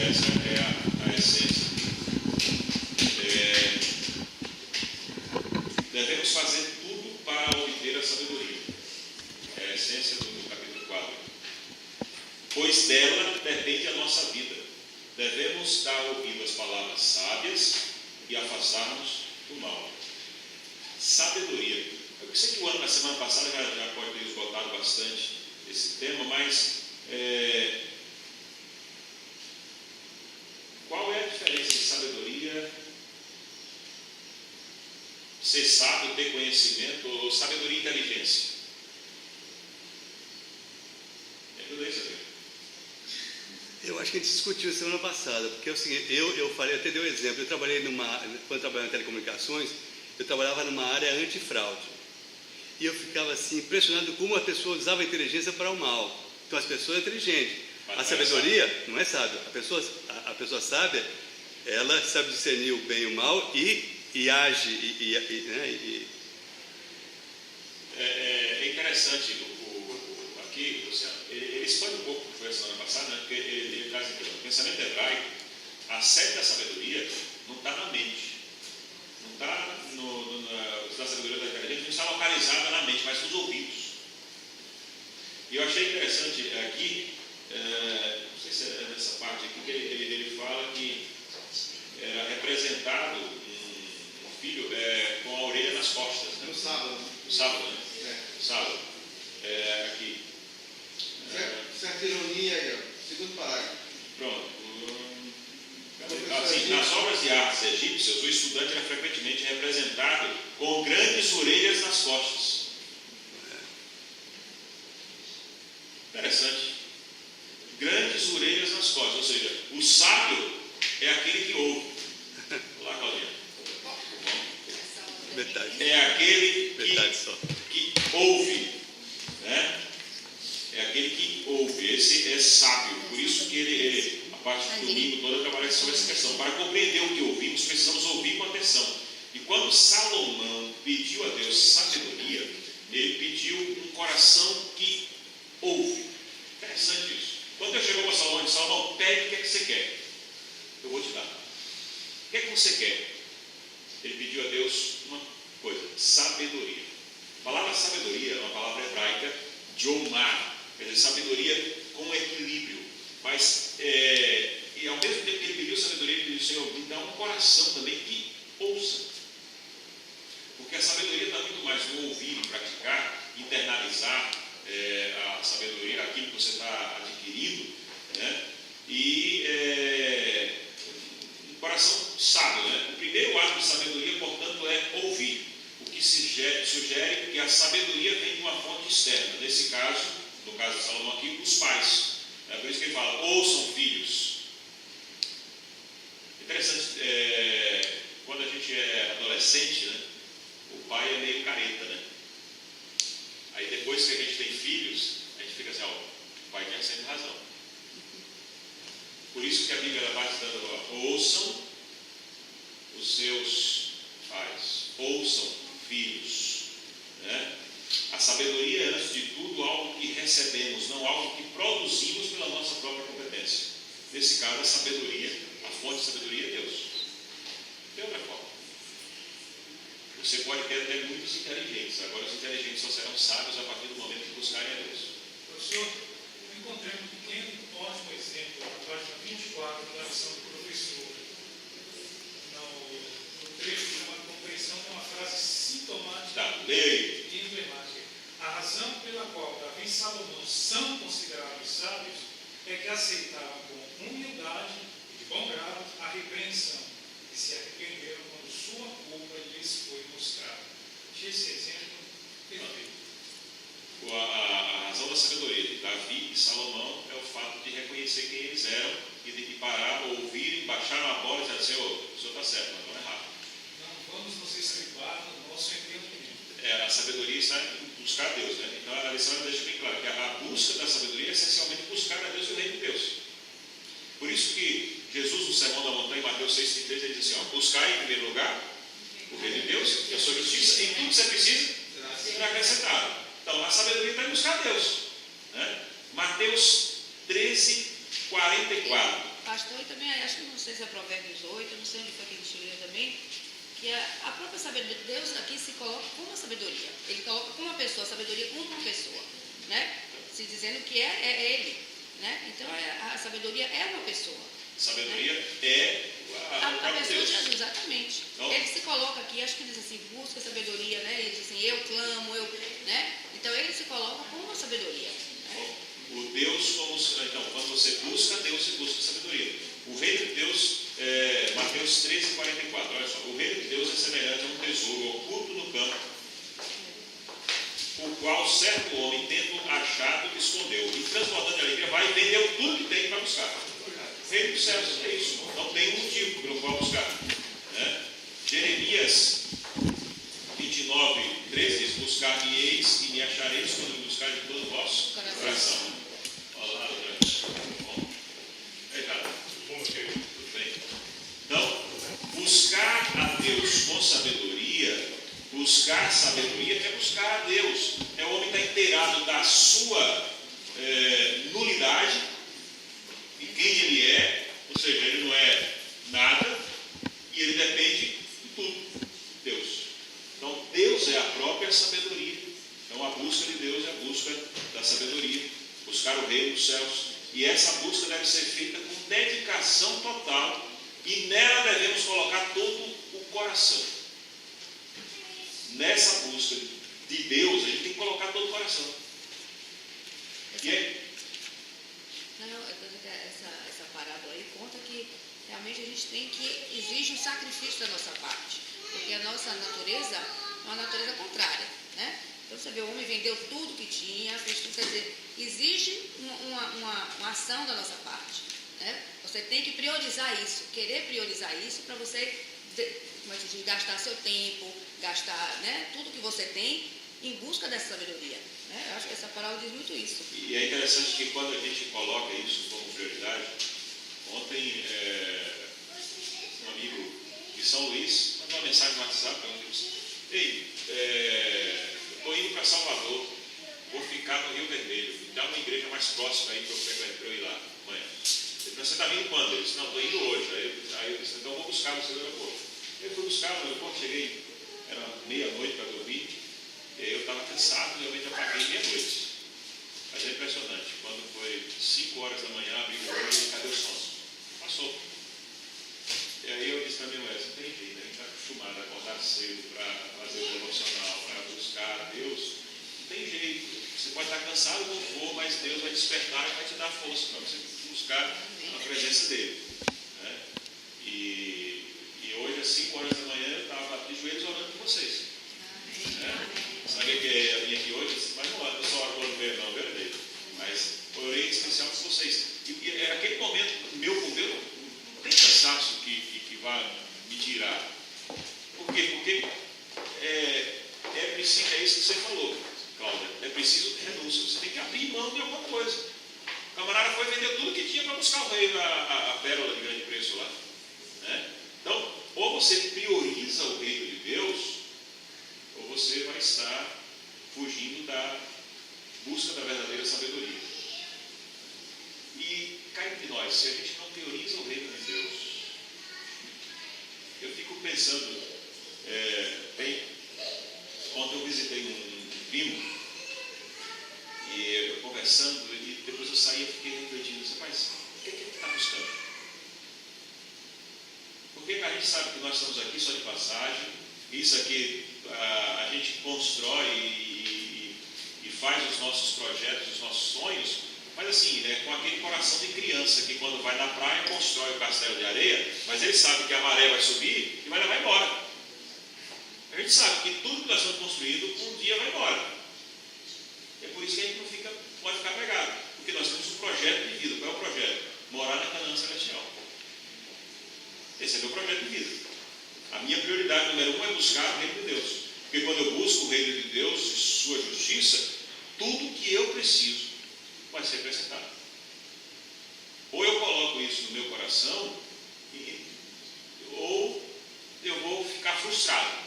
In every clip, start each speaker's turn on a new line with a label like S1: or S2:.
S1: essa é a essência. Devemos fazer tudo para obter a sabedoria. É a essência do capítulo 4. Pois dela depende a nossa vida. Devemos dar ouvido às palavras sábias e afastar-nos do mal. Sabedoria. Eu sei que o ano, na semana passada, já pode ter esgotado bastante esse tema, mas qual é a diferença de sabedoria, ser sábio, ter conhecimento, ou sabedoria e inteligência?
S2: Eu acho que a gente discutiu semana passada, porque é o seguinte, eu falei, até dei um exemplo, eu trabalhei quando eu trabalhava em telecomunicações, eu trabalhava numa área antifraude, e eu ficava assim, impressionado como a pessoa usava a inteligência para o mal. Então as pessoas são inteligentes, a sabedoria não é sábia, a pessoa sábia, ela sabe discernir o bem e o mal e age,
S1: É interessante aqui, Luciano, ele expande um pouco o que foi a semana passada, né? Porque ele traz aqui, o pensamento hebraico, a sede da sabedoria não está na mente, não está na sabedoria da inteligência, não está localizada na mente, mas nos ouvidos. E eu achei interessante aqui, não sei se é nessa parte aqui, que ele fala que era representado um filho com a orelha nas costas. Né?
S3: No sábado.
S1: No sábado, né? Sábado. Aqui.
S3: Certa ironia aí, ó. Segundo parágrafo.
S1: Pronto. Assim, nas obras de artes egípcias, o estudante era frequentemente representado com grandes orelhas nas costas. Interessante. Grandes orelhas nas costas, ou seja, o sábio é aquele que ouve. Olá, Claudinha.
S2: metade.
S1: É aquele que ouve, né? É aquele que ouve, esse é sábio. Por isso que ele a parte do domingo toda trabalha sobre essa questão. Para compreender o que ouvimos, precisamos ouvir com atenção. E quando Salomão pediu a Deus sabedoria, ele pediu um coração que ouve. Interessante isso. Quando Deus chegou para Salomão e disse: Salomão, pede o que é que você quer, eu vou te dar. O que é que você quer? Ele pediu a Deus uma coisa: sabedoria. A palavra sabedoria é uma palavra hebraica, jomar, quer dizer, sabedoria com equilíbrio. Mas, e ao mesmo tempo que ele pediu sabedoria, ele pediu: Senhor, me dá um coração também que ouça. Porque a sabedoria está muito mais no ouvir e praticar, internalizar a sabedoria, aquilo que você está adquirindo, né? E um coração sábio, né? O primeiro ato de sabedoria, portanto, é ouvir. O que sugere que a sabedoria vem de uma fonte externa. Nesse caso, no caso de Salomão aqui, os pais. É por isso que ele fala: ouçam, filhos. Interessante, quando a gente é adolescente, né? O pai é meio careta, né? Aí depois que a gente tem filhos, a gente fica assim: ó, o pai tinha sempre razão. Por isso que a Bíblia vai dizendo: ouçam os seus pais, ouçam, filhos, né? A sabedoria é, antes de tudo, algo que recebemos, não algo que produzimos pela nossa própria competência. Nesse caso, a sabedoria, a fonte de sabedoria é Deus. De outra forma, você pode ter até muitos inteligentes, agora os inteligentes só serão sábios a partir do momento que buscarem a Deus.
S4: Professor, eu encontrei um pequeno e ótimo exemplo na página 24 da lição do professor. No trecho chamado Compreensão, tem uma frase sintomática e emblemática. A razão pela qual Davi e Salomão são considerados sábios é que aceitaram com humildade e de bom grado a repreensão e se arrependeram quando sua culpa lhes foi mostrada. Esse exemplo perfeito.
S1: A razão da sabedoria de Davi e Salomão é o fato de reconhecer quem eles eram e de parar, ouvirem, baixaram a bola e dizer: Senhor, o senhor está certo, mas não é errado.
S4: Não vamos nos estribar no nosso entendimento.
S1: A sabedoria está em buscar Deus, né? Então a lição deixa bem claro que a busca da sabedoria é essencialmente buscar a Deus e o reino de Deus. Por isso que Jesus, no Sermão da Montanha, em Mateus 6,33, ele diz assim: buscar em primeiro lugar o reino de Deus e a sua justiça, em tudo que você precisa será acrescentado. Então a sabedoria está em buscar Deus, né? Mateus 13:44.
S5: pastor, e também acho que não sei se é Provérbios 8, eu não sei onde foi que a gente leu também, que a própria sabedoria, Deus aqui se coloca como a sabedoria. Ele coloca como uma pessoa, a sabedoria como uma pessoa, né? Se dizendo que é Ele, né? Então a sabedoria é uma pessoa.
S1: Sabedoria,
S5: né?
S1: É
S5: A pessoa de Jesus, exatamente.
S1: Então,
S5: ele se coloca aqui, acho que diz assim, busca sabedoria, né? Ele diz assim, eu clamo, né? Então ele se coloca como uma sabedoria. Né?
S1: O Deus como... Então, quando você busca Deus, você busca sabedoria. O reino de Deus, Mateus 13:44, olha só. O reino de Deus é semelhante a um tesouro oculto no campo, o qual certo homem, tendo achado, escondeu. E transbordando de alegria, vai e vendeu tudo que tem para buscar. O reino dos céus é isso. Não tem um motivo pelo qual buscar. Né? Jeremias 29:13 diz: buscar-me-eis e me achareis quando me buscar de todo o vosso coração. Olá, bom. Obrigado. Tudo bem? Então, buscar a Deus com sabedoria, buscar sabedoria é buscar a Deus. O homem está inteirado da sua nulidade, de quem ele é, ou seja, ele não é nada e ele depende de tudo, de Deus. Então, Deus é a própria sabedoria. Então, a busca de Deus é a busca da sabedoria, buscar o reino dos céus. E essa busca deve ser feita com dedicação total e nela devemos colocar todo o coração. Nessa busca de Deus, a gente tem que colocar todo o coração. E é...
S5: Não, essa parábola aí conta que realmente a gente tem que exige um sacrifício da nossa parte, porque a nossa natureza é uma natureza contrária, né? Então você vê, o homem vendeu tudo que tinha, fez tudo, quer dizer, exige uma ação da nossa parte, né? Você tem que priorizar isso, querer priorizar isso para você, como é que diz, gastar seu tempo, gastar, né, tudo que você tem em busca dessa sabedoria. Né? Eu acho que essa palavra diz muito isso.
S1: E é interessante que quando a gente coloca isso como prioridade, ontem um amigo de São Luís mandou uma mensagem no WhatsApp, perguntou assim: ei, estou indo para Salvador, vou ficar no Rio Vermelho, me dá uma igreja mais próxima aí para eu ir lá amanhã. Ele disse: você está vindo quando? Ele disse: não, estou indo hoje. Aí eu disse: então eu vou buscar você no aeroporto. Eu fui buscar no aeroporto, cheguei, era meia-noite para dormir, e aí eu estava cansado, realmente apaguei meia-noite. Mas é impressionante, quando foi 5 horas da manhã, abri o olho e cadê o sono? Passou. E aí eu disse para minha mulher: não tem jeito, a gente está acostumado a acordar cedo para fazer o devocional, para buscar a Deus, não tem jeito. Você pode estar cansado como for, mas Deus vai despertar e vai te dar força para você buscar a presença dele. Né? E hoje, às 5 horas da manhã, eu estava de joelhos orando por vocês. Sabia que eu vim aqui hoje, mas não oro, só oro quando ver, não, verdade. Mas orei em especial por vocês. E é aquele momento meu com Deus, não tem cansaço que vá me tirar. Por quê? Porque é preciso, é isso que você falou, Cláudia, é preciso renúncia. Você tem que abrir mão de alguma coisa. O camarada foi vender tudo que tinha para buscar o rei, a pérola de grande preço lá. Né? Então, ou você prioriza o reino de Deus, ou você vai estar fugindo da busca da verdadeira sabedoria. E cá entre nós, se a gente não prioriza o reino de Deus, eu fico pensando, ontem eu visitei um primo, e eu conversando, e depois eu saí e fiquei refletindo: mas o que ele está buscando? Porque a gente sabe que nós estamos aqui só de passagem, isso aqui a gente constrói e faz os nossos projetos, os nossos sonhos, mas assim, com aquele coração de criança que quando vai na praia constrói o castelo de areia, mas ele sabe que a maré vai subir e vai levar embora. A gente sabe que tudo que nós estamos construindo um dia vai embora. É por isso que a gente não pode ficar pegado, porque nós temos um projeto de vida. Qual é o projeto? Morar na Canaã Celestial. Esse é o meu projeto de vida. A minha prioridade número 1 é buscar o reino de Deus. Porque quando eu busco o reino de Deus e sua justiça, tudo que eu preciso vai ser acrescentado. Ou eu coloco isso no meu coração, ou eu vou ficar frustrado.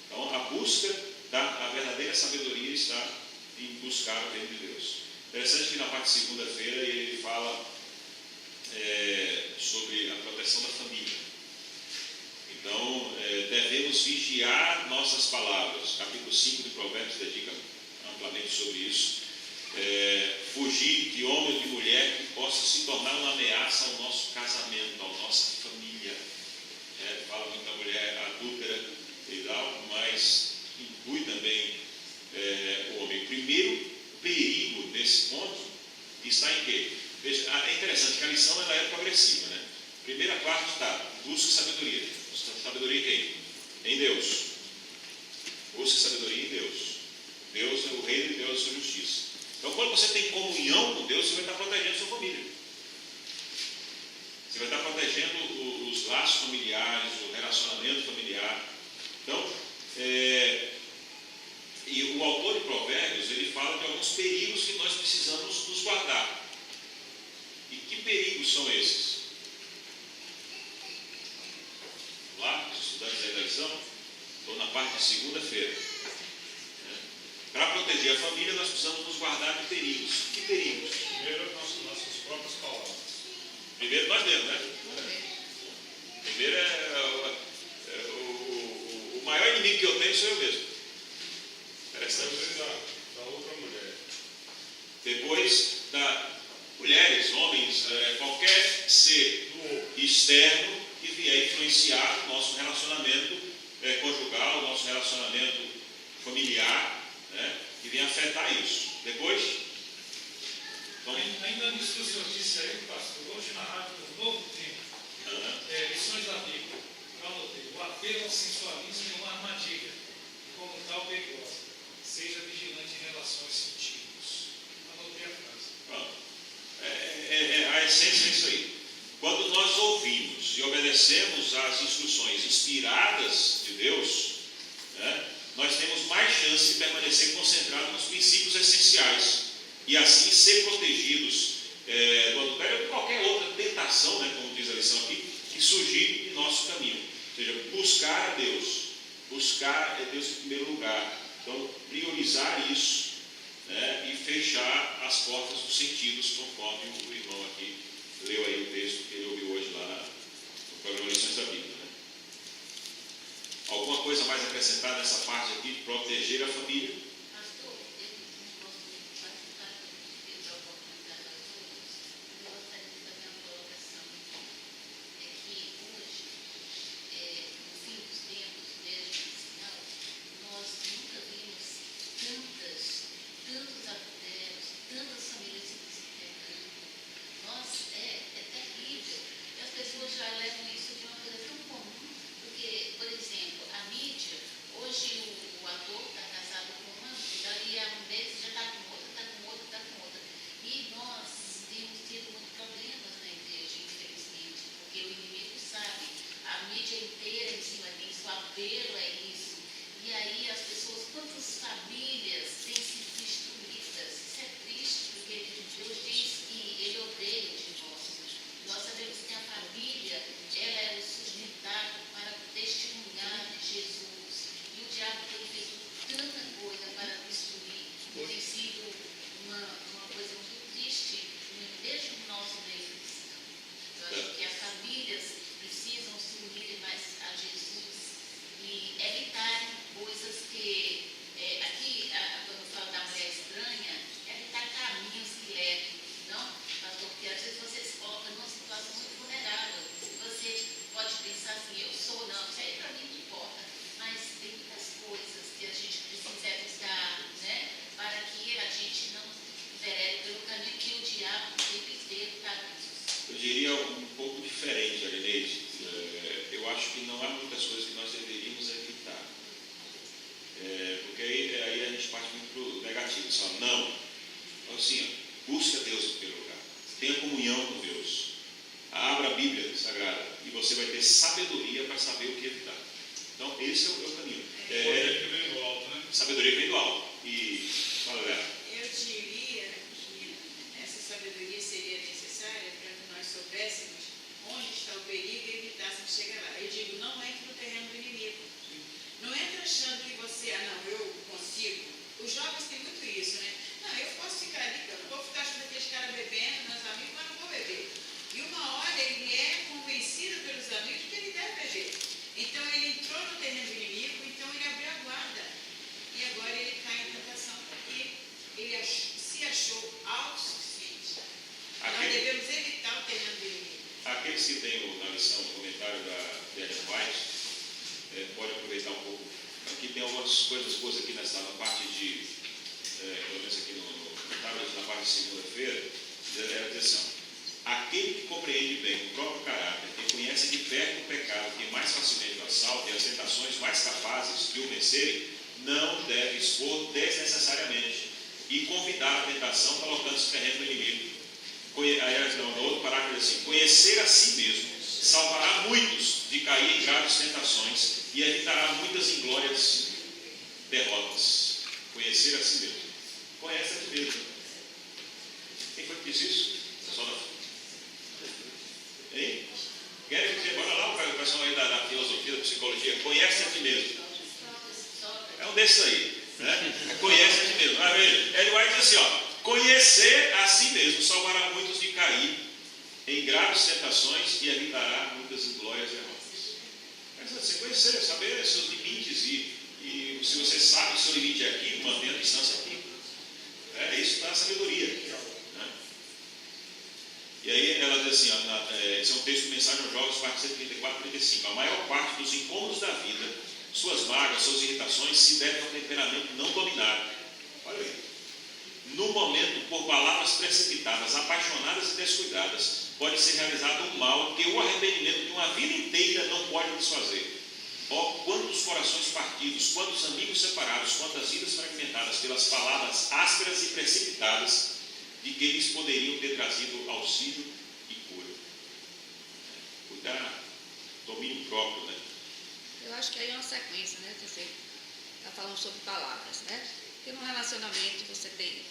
S1: Então, a busca da verdadeira sabedoria está em buscar o reino de Deus. Interessante que na parte de segunda-feira ele fala sobre a proteção da família. Então, devemos vigiar nossas palavras. Capítulo 5 de Provérbios dedica amplamente sobre isso. Fugir de homem ou de mulher que possa se tornar uma ameaça ao nosso casamento, à nossa família. Fala muito da mulher adúltera e tal, mas inclui também o homem. O primeiro perigo nesse ponto está em quê? Veja, é interessante que a lição ela é progressiva, né? Primeira parte está, busque sabedoria. Sabedoria em quem? Em Deus. Busque sabedoria em Deus. Deus é o reino de Deus, é a sua justiça. Então, quando você tem comunhão com Deus, você vai estar protegendo a sua família. Você vai estar protegendo os laços familiares, o relacionamento familiar. Então, e o autor de Provérbios, ele fala de alguns perigos que nós precisamos nos guardar. E que perigos são esses? Vamos lá, os estudantes aí da lição? Estou na parte de segunda-feira. Para proteger a família, nós precisamos nos guardar de perigos. Que perigos?
S4: Primeiro, nossas próprias palavras.
S1: Primeiro nós mesmos, né? Primeiro o maior inimigo que eu tenho sou eu mesmo. Interessante.
S4: Da outra mulher.
S1: Depois mulheres, homens, qualquer ser externo que vier influenciar o nosso relacionamento conjugal, o nosso relacionamento familiar, né, que venha afetar isso. Depois, então,
S4: ainda nisso que o senhor disse aí, pastor, hoje na rádio do Novo Tempo, lições da Bíblia, eu anotei, o apelo ao sensualismo é uma armadilha, e como tal perigosa. Seja vigilante em relação aos sentidos. Anotei a frase.
S1: Pronto. A essência é isso aí. Quando nós ouvimos e obedecemos às instruções inspiradas de Deus, né, nós temos mais chance de permanecer concentrados nos princípios essenciais e assim ser protegidos do adultério ou de qualquer outra tentação, né, como diz a lição aqui, que surgir em nosso caminho. Ou seja, buscar a Deus, buscar Deus em primeiro lugar. Então, priorizar isso, né, e fechar as portas dos sentidos, conforme o irmão aqui leu aí o texto que ele ouviu hoje lá no programa Lições da Bíblia. Né? Alguma coisa mais a acrescentar nessa parte aqui, proteger a família?
S6: Pastor, eu não posso participar da oportunidade a todos, mas eu gostaria de fazer uma colocação. É que hoje, no fim dos tempos, desde o final, nós nunca vimos tantos adultérios, tantas famílias se desentendendo. É terrível. E as pessoas já levam isso de uma coisa tão comum, porque, por exemplo, a mídia, hoje o ator está casado com uma, dali a um mês já está com outra, está com outra, está com outra. E nós temos tido muitos problemas na igreja, infelizmente, porque o inimigo sabe, a mídia inteira em cima disso, o apelo é isso. E aí as pessoas, quantas famílias têm sido destruídas? Isso é triste, porque Deus diz que Ele odeia o divórcio. Nós sabemos que a família, ela é o sustentado para testemunhar de Jesus. E o diabo tem feito tanta coisa para destruir. E tem sido uma coisa muito triste, mesmo no nosso meio cristão. Eu acho que as famílias precisam se unir mais a Jesus e evitarem coisas que, aqui, quando eu falo da mulher estranha, evitar caminhos que levem, não? Pastor, porque às vezes você se coloca numa situação muito vulnerável. Você pode pensar assim, eu sou, não, isso aí para mim não importa, mas tem muitas coisas que a gente precisa evitar, né? Para que a gente não enverede pelo caminho que o diabo sempre teve para isso.
S1: Eu diria um pouco diferente, Arineide. Eu acho que não há muitas coisas que nós deveríamos evitar. Porque aí a gente parte muito para o negativo. Só não. Então, assim, busca Deus em primeiro lugar. Tenha comunhão com Deus. Abra a Bíblia Sagrada e você vai ter sabedoria para saber o que evitar. Então, esse é o caminho.
S4: Sabedoria que vem do alto, né?
S1: Sabedoria que vem do alto. E fala, Léa.
S7: Eu diria que essa sabedoria seria necessária para que nós soubéssemos onde está o perigo e evitássemos chegar lá. Eu digo, não entre no terreno do inimigo. Não entra achando que você, eu consigo. Os jovens têm muito isso, né? Não, eu posso ficar ali, eu vou ficar achando aqueles caras bebendo, meus amigos, mas não vou beber. E uma
S1: que tem na lição, no comentário da Ellen White, pode aproveitar um pouco. Aqui tem algumas coisas boas aqui na parte de, pelo menos aqui no comentário, na parte de segunda-feira, ela diz assim: aquele que compreende bem o próprio caráter, que conhece de perto o pecado, que mais facilmente o assalta e as tentações mais capazes de o vencerem, não deve expor desnecessariamente e convidar a tentação colocando-se no terreno do inimigo. No outro parágrafo diz assim: conhecer a si mesmo salvará muitos de cair em graves tentações e evitará muitas inglórias derrotas. Conhecer a si mesmo. Conhece a ti mesmo. Quem foi que disse isso? Só não. Hein? Querem dizer, bora lá, o pessoal aí da filosofia, da psicologia, conhece a ti mesmo. É um desses aí, né? Conhece a ti mesmo. Ele vai dizer assim, ó: conhecer a si mesmo salvará muitos de cair em graves tentações e evitará muitas inglórias e derrotas. Você conhecer, saber seus limites e se você sabe que o seu limite é aqui, mantenha a distância aqui. Isso dá sabedoria. Né? E aí ela diz assim, esse é um texto de Mensagem aos Jovens, parte 134 e 35. A maior parte dos incômodos da vida, suas mágoas, suas irritações, se devem ao temperamento não dominado. Olha aí. No momento, por palavras precipitadas, apaixonadas e descuidadas, pode ser realizado um mal que o arrependimento de uma vida inteira não pode desfazer. Ó, quantos corações partidos, quantos amigos separados, quantas vidas fragmentadas pelas palavras ásperas e precipitadas de que eles poderiam ter trazido auxílio e cura. Cuidar, domínio próprio, né?
S5: Eu acho que aí é uma sequência, né? Você está falando sobre palavras, né? Porque no relacionamento você tem,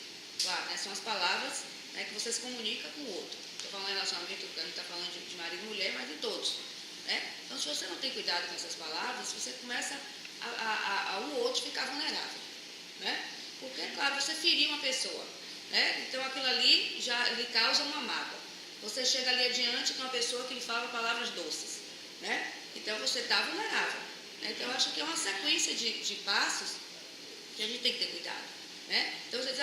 S5: claro, né, são as palavras, né, que você se comunica com o outro. Estou falando de relacionamento, a gente está falando de marido e mulher, mas de todos. Né? Então, se você não tem cuidado com essas palavras, você começa a um outro ficar vulnerável. Né? Porque, claro, você feriu uma pessoa. Né? Então, aquilo ali já lhe causa uma mágoa. Você chega ali adiante com uma pessoa que lhe fala palavras doces. Né? Então, você está vulnerável. Né? Então, eu acho que é uma sequência de passos que a gente tem que ter cuidado. Né? Então, você diz,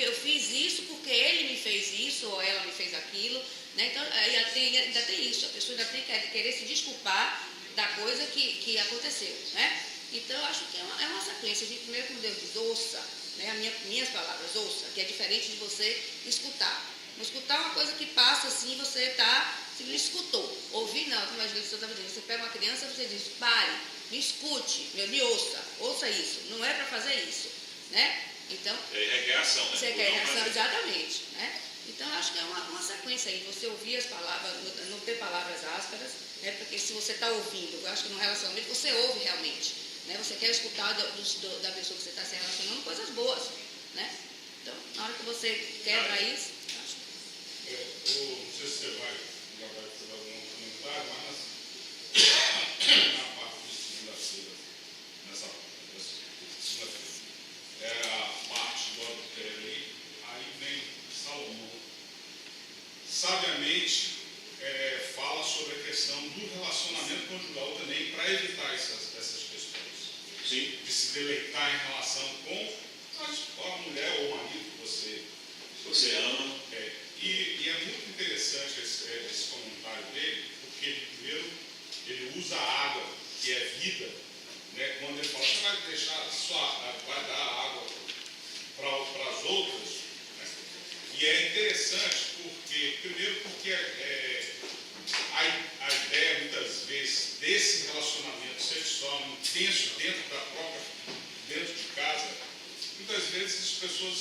S5: eu fiz isso porque ele me fez isso, ou ela me fez aquilo. Né? Então, ainda tem isso, a pessoa ainda tem que querer se desculpar da coisa que aconteceu. Né? Então, eu acho que é uma sequência. A gente primeiro, como Deus diz, ouça, né? Minhas palavras, ouça, que é diferente de você escutar. Escutar é uma coisa que passa assim, você não escutou. Ouvir não, como a gente estava dizendo, você pega uma criança e você diz, pare, me escute, me ouça isso, não é para fazer isso. Né? Então,
S1: requer ação, né?
S5: Você requer ação, exatamente. Né? Então, eu acho que é uma sequência aí, você ouvir as palavras, não ter palavras ásperas, né? Porque se você está ouvindo, eu acho que no relacionamento você ouve realmente. Né? Você quer escutar da pessoa que você está se relacionando coisas boas. Né? Então, na hora que você quebra isso, eu acho.
S8: Não sei se você vai fazer algum comentário, mas na parte de segunda-feira, nessa segunda-feira, a parte do adultério aí vem Salomão. Sabiamente fala sobre a questão do relacionamento conjugal também, para evitar essas questões.
S1: Sim.
S8: De se deleitar em relação com a mulher ou o marido que
S1: você ama.
S8: E é muito interessante esse comentário dele, porque ele usa a água, que é vida, né? Quando ele fala, você vai deixar vai dar água para as outras, né? E é interessante porque a ideia muitas vezes desse relacionamento sexual intenso dentro de casa, muitas vezes as pessoas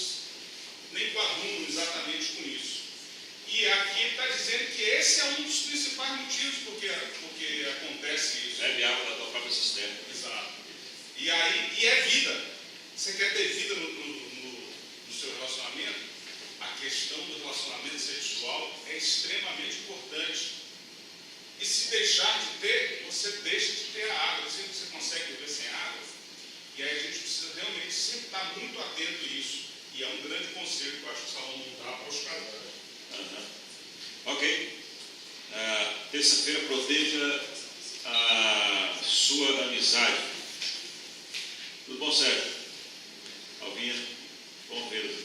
S8: nem quadrunam exatamente com isso. E aqui ele está dizendo que esse é um dos principais motivos porque acontece isso.
S1: Bebe água da tua própria cisterna.
S8: Exato. E é vida. Você quer ter vida no seu relacionamento? A questão do relacionamento sexual é extremamente importante. E se deixar de ter, você deixa de ter a água. Você consegue viver sem água? E aí a gente precisa realmente sempre estar muito atento a isso. E é um grande conselho que eu acho que o Salomão dá para os casais.
S1: Ok. Terça-feira, proteja a sua amizade. Tudo bom, Sérgio? Alvinha? Bom vê-lo.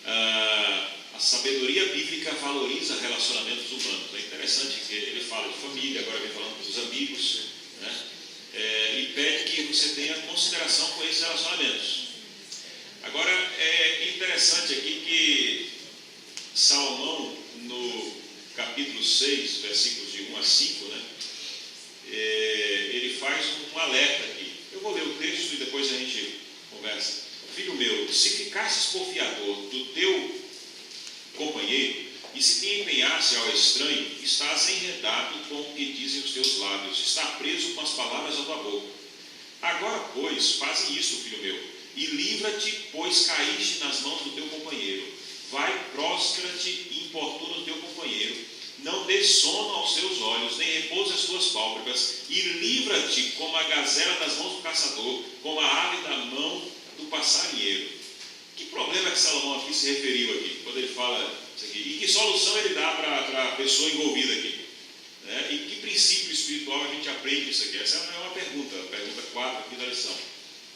S1: A sabedoria bíblica valoriza relacionamentos humanos. É interessante que ele fala de família, agora vem falando dos amigos, né? E pede que você tenha consideração com esses relacionamentos. Agora, é interessante aqui que Salomão, no capítulo 6, versículos de 1 a 5, né? Ele faz um alerta aqui. Eu vou ler o texto e depois a gente conversa. Filho meu, se ficasses por fiador do teu companheiro, e se te empenhasse ao estranho, estás enredado com o que dizem os teus lábios, está preso com as palavras da tua boca. Agora, pois, faze isto, filho meu, e livra-te, pois caíste nas mãos do teu companheiro. Vai, prostra-te e importuna o teu companheiro. Não dê sono aos teus olhos, nem repouse as tuas pálpebras, e livra-te como a gazela das mãos do caçador, como a ave da mão do passarinheiro. Que problema que Salomão aqui se referiu aqui, quando ele fala isso aqui? E que solução ele dá para a pessoa envolvida aqui? Né? E que princípio espiritual a gente aprende isso aqui? Essa é uma pergunta, a pergunta 4 aqui da lição.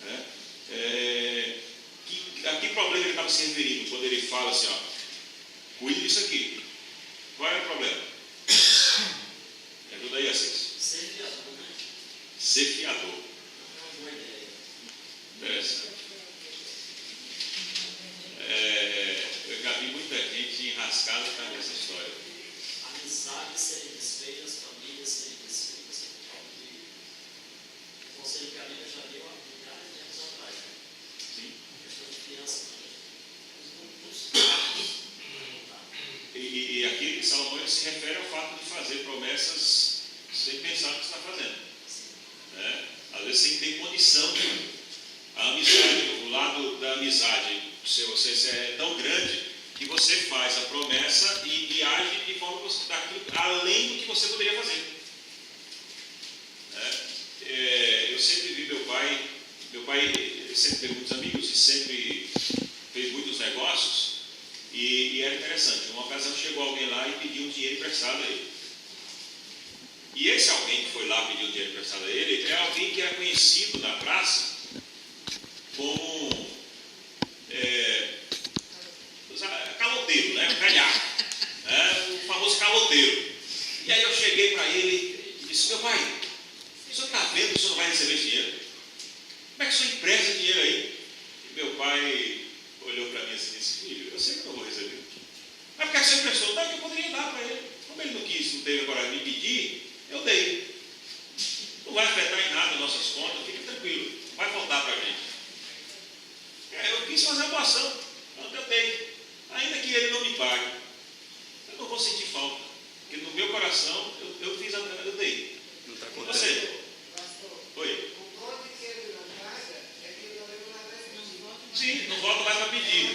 S1: Né? A que problema ele estava se referindo quando ele fala assim, ó, cuide disso aqui? Qual é o problema? Me ajuda aí, Assis.
S9: Ser fiador, né?
S1: Ser fiador.
S9: É uma boa ideia.
S1: Interessante. Eu já vi muita gente enrascada por causa dessa história.
S9: Amizades serem desfeitas, famílias serem desfeitas por causa de o conselho que a Bíblia já deu há milhares de anos atrás. Né?
S1: Sim.
S9: Questão de criança também.
S1: E aqui Salomão ele se refere ao fato de fazer promessas sem pensar no que está fazendo. Né? Às vezes sem ter condição. A amizade, o lado da amizade, você é tão grande que você faz a promessa e age de forma daquilo, além do que você poderia fazer. Né? Eu sempre vi meu pai sempre teve muitos amigos e sempre fez muitos negócios e era interessante. Uma ocasião chegou alguém lá e pediu um dinheiro emprestado a ele. E esse alguém que foi lá pedir um dinheiro emprestado a ele é alguém que era conhecido na praça como caloteiro, né? Um velhaco, né? O famoso caloteiro. E aí eu cheguei para ele e disse: meu pai, o senhor está vendo que o senhor não vai receber esse dinheiro? Como é que o senhor empresta dinheiro aí? E meu pai olhou para mim assim e disse: filho, eu sei que eu não vou receber. Mas por que o senhor emprestou? Não, que eu poderia dar para ele. Como ele não quis, não teve agora me pedir, eu dei. Não vai afetar em nada as nossas contas, fica tranquilo, não vai faltar para a gente. Eu quis fazer uma ação, eu dei. Ainda que ele não me pague, eu não vou sentir falta. Porque no meu coração, eu dei.
S2: Não está
S1: E
S2: contando.
S1: você? Oi? Sim, não volto mais para pedir.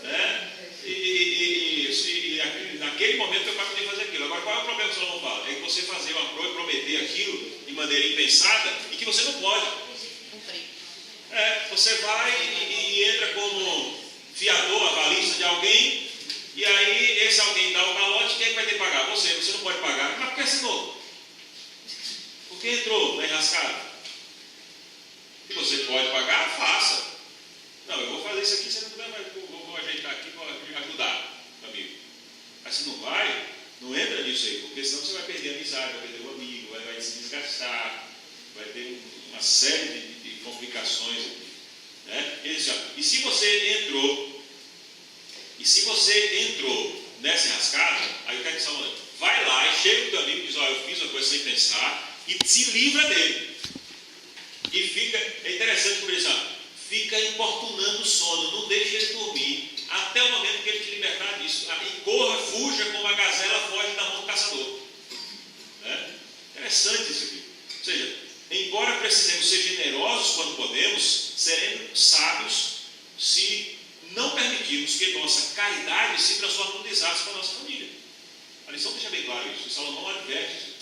S1: Né? E naquele momento eu podia fazer aquilo. Agora, qual é o problema que o Salomão fala? É que você fazer uma prova e prometer aquilo de maneira impensada e que você não pode. Você vai e entra como fiador, avalista de alguém, e aí esse alguém dá o calote, quem é que vai ter que pagar? Você não pode pagar. Mas por que assinou? Porque entrou na enrascada. Se você pode pagar, faça. Não, eu vou fazer isso aqui, se não puder, vou ajeitar aqui para ajudar, amigo. Mas se não vai, não entra nisso aí, porque senão você vai perder a amizade, vai perder o amigo, vai se desgastar, vai ter uma série de complicações. Né? E se você entrou nessa enrascada, aí o que é que Salomão diz? Vai lá e chega o teu amigo e diz: ó, eu fiz uma coisa sem pensar, e se livra dele. E é interessante por isso, fica importunando o sono, não deixe ele dormir, até o momento que ele te libertar disso. E corra, fuja como a gazela foge da mão do caçador. Né? Interessante isso aqui. Ou seja, embora precisemos ser generosos quando podemos, seremos sábios se não permitirmos que nossa caridade se transforme num desastre para a nossa família. A lição deixa bem claro isso. Salomão adverte isso.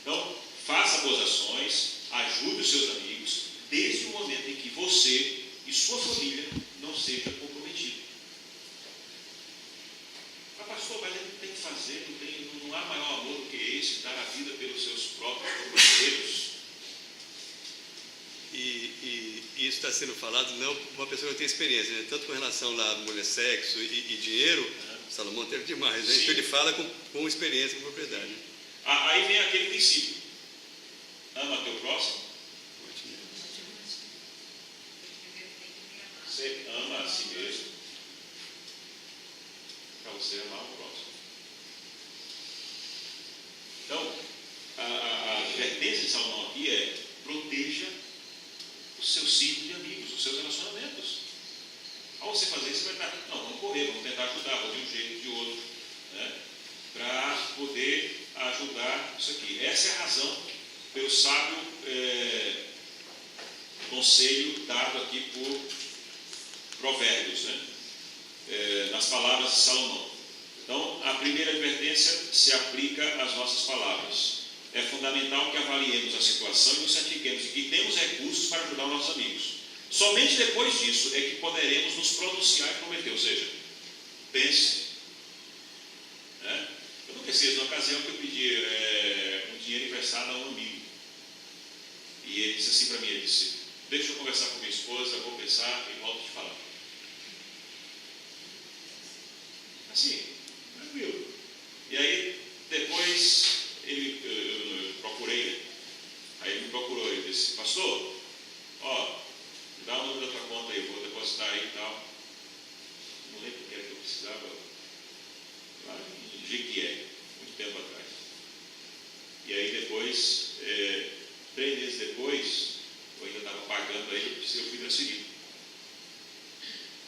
S1: Então, faça boas ações, ajude os seus amigos, desde o momento em que você e sua família não sejam comprometidos. Mas pastor, mas ele tem que fazer, não há maior amor do que esse, dar a vida pelos seus próprios companheiros.
S2: E isso está sendo falado não por uma pessoa que não tem experiência, né? Tanto com relação lá à mulher, sexo e dinheiro, Salomão teve demais, né?
S1: Sim.
S2: Então ele fala com experiência, com propriedade. Né?
S1: Aí vem aquele princípio. Ama teu próximo. Você ama a si mesmo para você amar o próximo. Então, a advertência de Salomão aqui é: proteja o seu ciclo de amigos, os seus relacionamentos. Ao você fazer isso, você vai estar, não, vamos correr, vamos tentar ajudar, vamos de um jeito ou de outro, né? Para poder ajudar isso aqui. Essa é a razão pelo sábio conselho dado aqui por Provérbios, né? Nas palavras de Salomão. Então, a primeira advertência se aplica às nossas palavras. É fundamental que avaliemos a situação e nos certifiquemos de que temos recursos para ajudar os nossos amigos. Somente depois disso é que poderemos nos pronunciar e prometer. Ou seja, pense. Né? Eu nunca esqueço de uma ocasião que eu pedi um dinheiro emprestado a um amigo. E ele disse assim para mim, ele disse: deixa eu conversar com minha esposa, eu vou pensar e volto a te falar. Assim, tranquilo. E aí, depois, eu procurei, né? Aí ele me procurou, ele disse: pastor, ó, dá o número da tua conta aí, eu vou depositar aí e tal. Não lembro o que era que eu precisava, lá em Jequié, muito tempo atrás. E aí depois, 3 meses depois, eu ainda estava pagando aí, eu fui transferido.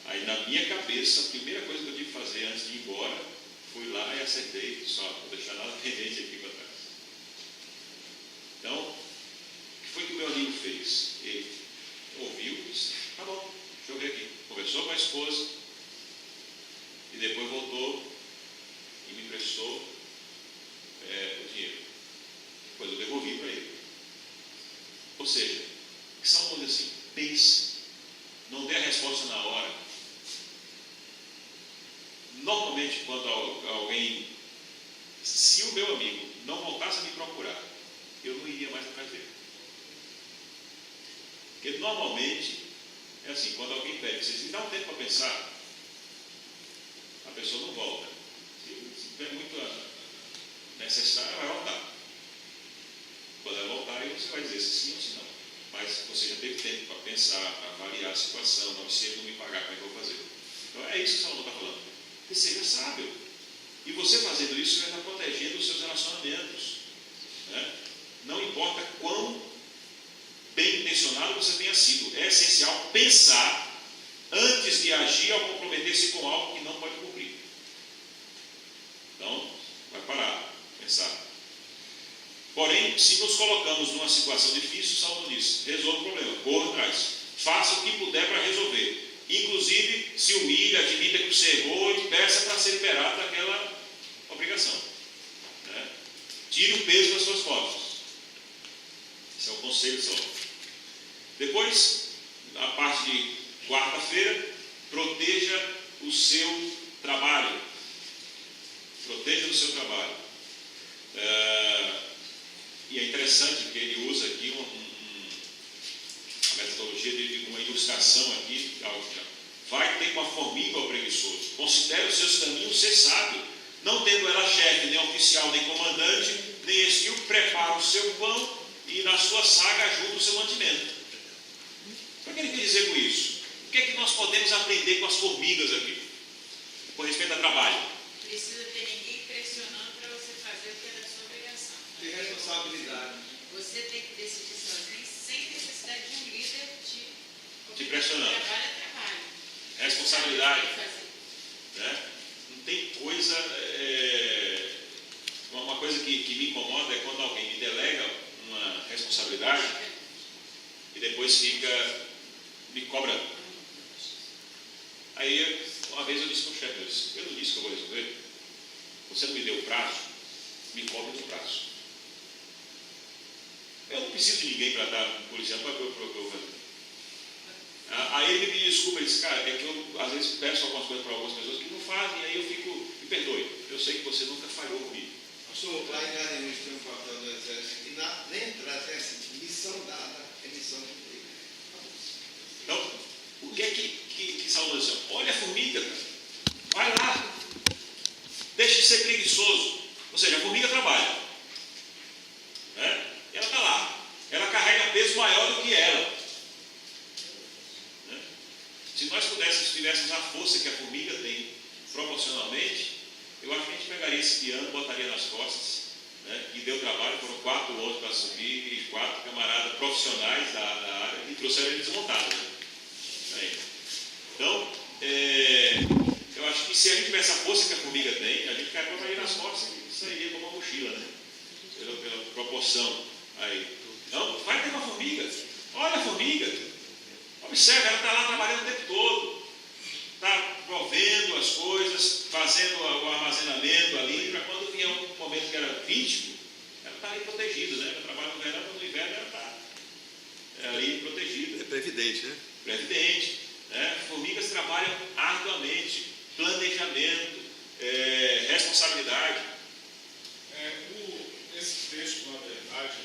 S1: Aí na minha cabeça, a primeira coisa que eu tive que fazer antes de ir embora, fui lá e acertei, só não vou deixar nada pendente aqui para trás. Então, o que foi que o meu amigo fez? Ele ouviu e disse: tá bom, deixa eu ver aqui. Conversou com a esposa e depois voltou e me emprestou o dinheiro. Depois eu devolvi para ele. Ou seja, que Salomão diz assim: pense, não dê a resposta na hora. Normalmente, quando alguém, se o meu amigo não voltasse a me procurar, eu não iria mais atrás dele. Porque normalmente é assim: quando alguém pede, vocês me dá um tempo para pensar, a pessoa não volta. Se tiver muito necessário, ela vai voltar. Quando ela voltar, aí você vai dizer se sim ou se não. Mas você já teve tempo para pensar, para avaliar a situação. Não, se ele não me pagar, como é que eu vou fazer? Então é isso que o Salomão está falando. Que seja sábio. E você fazendo isso, você vai estar protegendo os seus relacionamentos. Né? Não importa quão bem intencionado você tenha sido, é essencial pensar antes de agir ao comprometer-se com algo que não pode cumprir. Então, vai parar, pensar. Porém, se nos colocamos numa situação difícil, Salomão diz: resolva o problema, corra atrás, faça o que puder para resolver. Inclusive, se humilhe, admita que você errou e peça para ser liberado daquela obrigação. Né? Tire o peso das suas costas. Esse é o conselho de Salomão. Depois, a parte de quarta-feira, proteja o seu trabalho. Proteja o seu trabalho. E é interessante que ele usa aqui a metodologia de uma ilustração aqui. Vai ter uma formiga ao preguiçoso. Considere os seus caminhos ser sábio. Não tendo ela chefe, nem oficial, nem comandante, nem esquilo, prepara o seu pão e na sua saga ajuda o seu mantimento. O que ele quer dizer com isso? O que é que nós podemos aprender com as formigas aqui? Com respeito ao trabalho.
S7: Precisa ter ninguém pressionando para você fazer o que é da sua obrigação.
S3: De responsabilidade.
S7: Você tem que decidir sozinho, sem necessidade de um líder
S1: te pressionando.
S7: Trabalho é trabalho.
S1: Responsabilidade. Né? Não tem coisa. Uma coisa que me incomoda é quando alguém me delega uma responsabilidade e depois fica me cobrando. Aí, uma vez eu disse para o chefe: eu não disse que eu vou resolver. Você não me deu o prazo, me cobre no prazo. Eu não preciso de ninguém para dar policial para eu fazer. Aí ele me pediu desculpa, ele disse: cara, é que eu às vezes peço algumas coisas para algumas pessoas que não fazem, e aí eu fico, me perdoe, eu sei que você nunca falhou comigo.
S3: Pastor, lá em Garanhuns tem um papel do exército que dentro do exército, missão dada é missão cumprida.
S1: Então, o que é que Salomão diz? Olha a formiga, cara. Vai lá, Ou seja, a formiga trabalha. Né? Ela está lá. Ela carrega peso maior do que ela. Né? Se nós tivéssemos a força que a formiga tem proporcionalmente, eu acho que a gente pegaria esse piano, botaria nas costas, né? E deu trabalho, foram 4 homens para subir e 4 camaradas profissionais da área e trouxeram ele desmontado. Né? Aí. Então, eu acho que se a gente tivesse a força que a formiga tem, a gente botaria nas costas e sairia com uma mochila, né? Pela proporção. Aí. Então, vai ter uma formiga. Olha a formiga. Observa, ela está lá trabalhando o tempo todo. Está provendo as coisas, fazendo o armazenamento ali, para quando vier um momento que era crítico, ela está ali protegida, né? Ela trabalha no verão, no inverno ela está ali protegida.
S2: É previdente, né?
S1: Previdente. Né? Formigas trabalham arduamente, planejamento, responsabilidade.
S8: Esse texto, na verdade,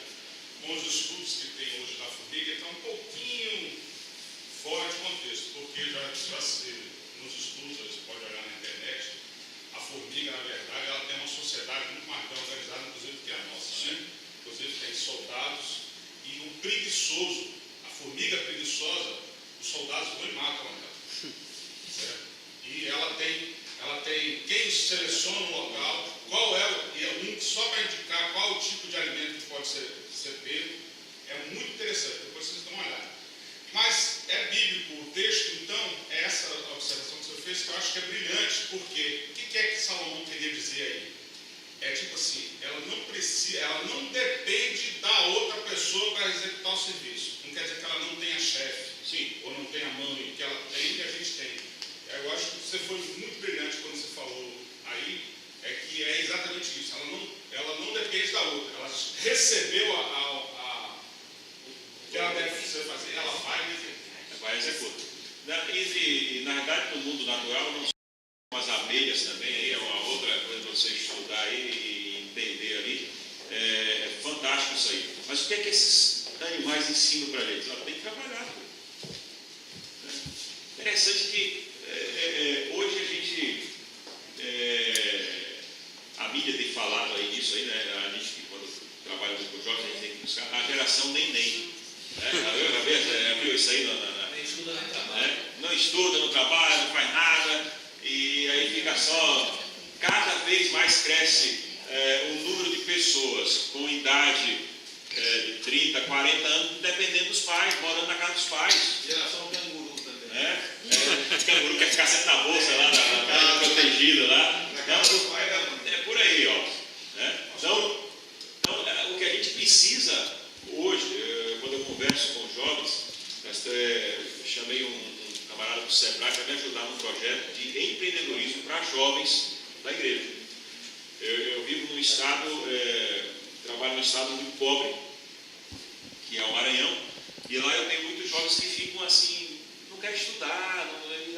S8: com os estudos que tem hoje da formiga, está um pouquinho fora de contexto, porque já nos estudos, você pode olhar na internet, a formiga, na verdade, ela tem uma sociedade muito mais bem organizada, inclusive, do que a nossa. Né? Inclusive, tem soldados e o preguiçoso, a formiga preguiçosa, os soldados vão e matam ela. Certo? E ela tem quem seleciona o local, só para indicar qual o tipo de alimento que pode ser pego, é muito interessante, depois vocês dão uma olhada. Mas é bíblico o texto, então, é essa observação que você fez que eu acho que é brilhante, porque o que é que Salomão queria dizer aí? É tipo assim, ela não depende da outra pessoa para executar o serviço. Não quer dizer que ela não tenha chefe, sim, ou não tenha mãe, que ela tem e a gente tem. Eu acho que você foi muito brilhante quando você falou aí, é que é exatamente isso, ela não depende da outra, ela recebeu o que ela deve fazer, ela vai
S1: executar. E na verdade, no mundo natural, não são as abelhas também, aí é uma outra coisa para você estudar aí e entender ali. É fantástico isso aí. Mas o que é que esses animais ensinam para eles? Ela tem que trabalhar. Interessante que hoje a gente, a mídia tem falado aí disso aí, né? A gente, quando trabalha com jovens, a gente tem que buscar a geração neném. Já viu isso aí? Não estuda, não trabalha, não faz nada, e aí fica só. Cada vez mais cresce o número de pessoas com idade de 30, 40 anos, dependendo dos pais, morando na casa dos pais.
S3: Geração canguru também.
S1: Canguru quer ficar sempre na bolsa lá, protegida lá.
S3: Na casa do pai da mãe.
S1: É por aí, ó. Então, o que a gente precisa hoje, quando eu converso com jovens, eu chamei um camarada do Sebrae para me ajudar num projeto de empreendedorismo para jovens da igreja. Eu vivo num estado, trabalho num estado muito pobre, que é o Maranhão, e lá eu tenho muitos jovens que ficam assim, não querem estudar,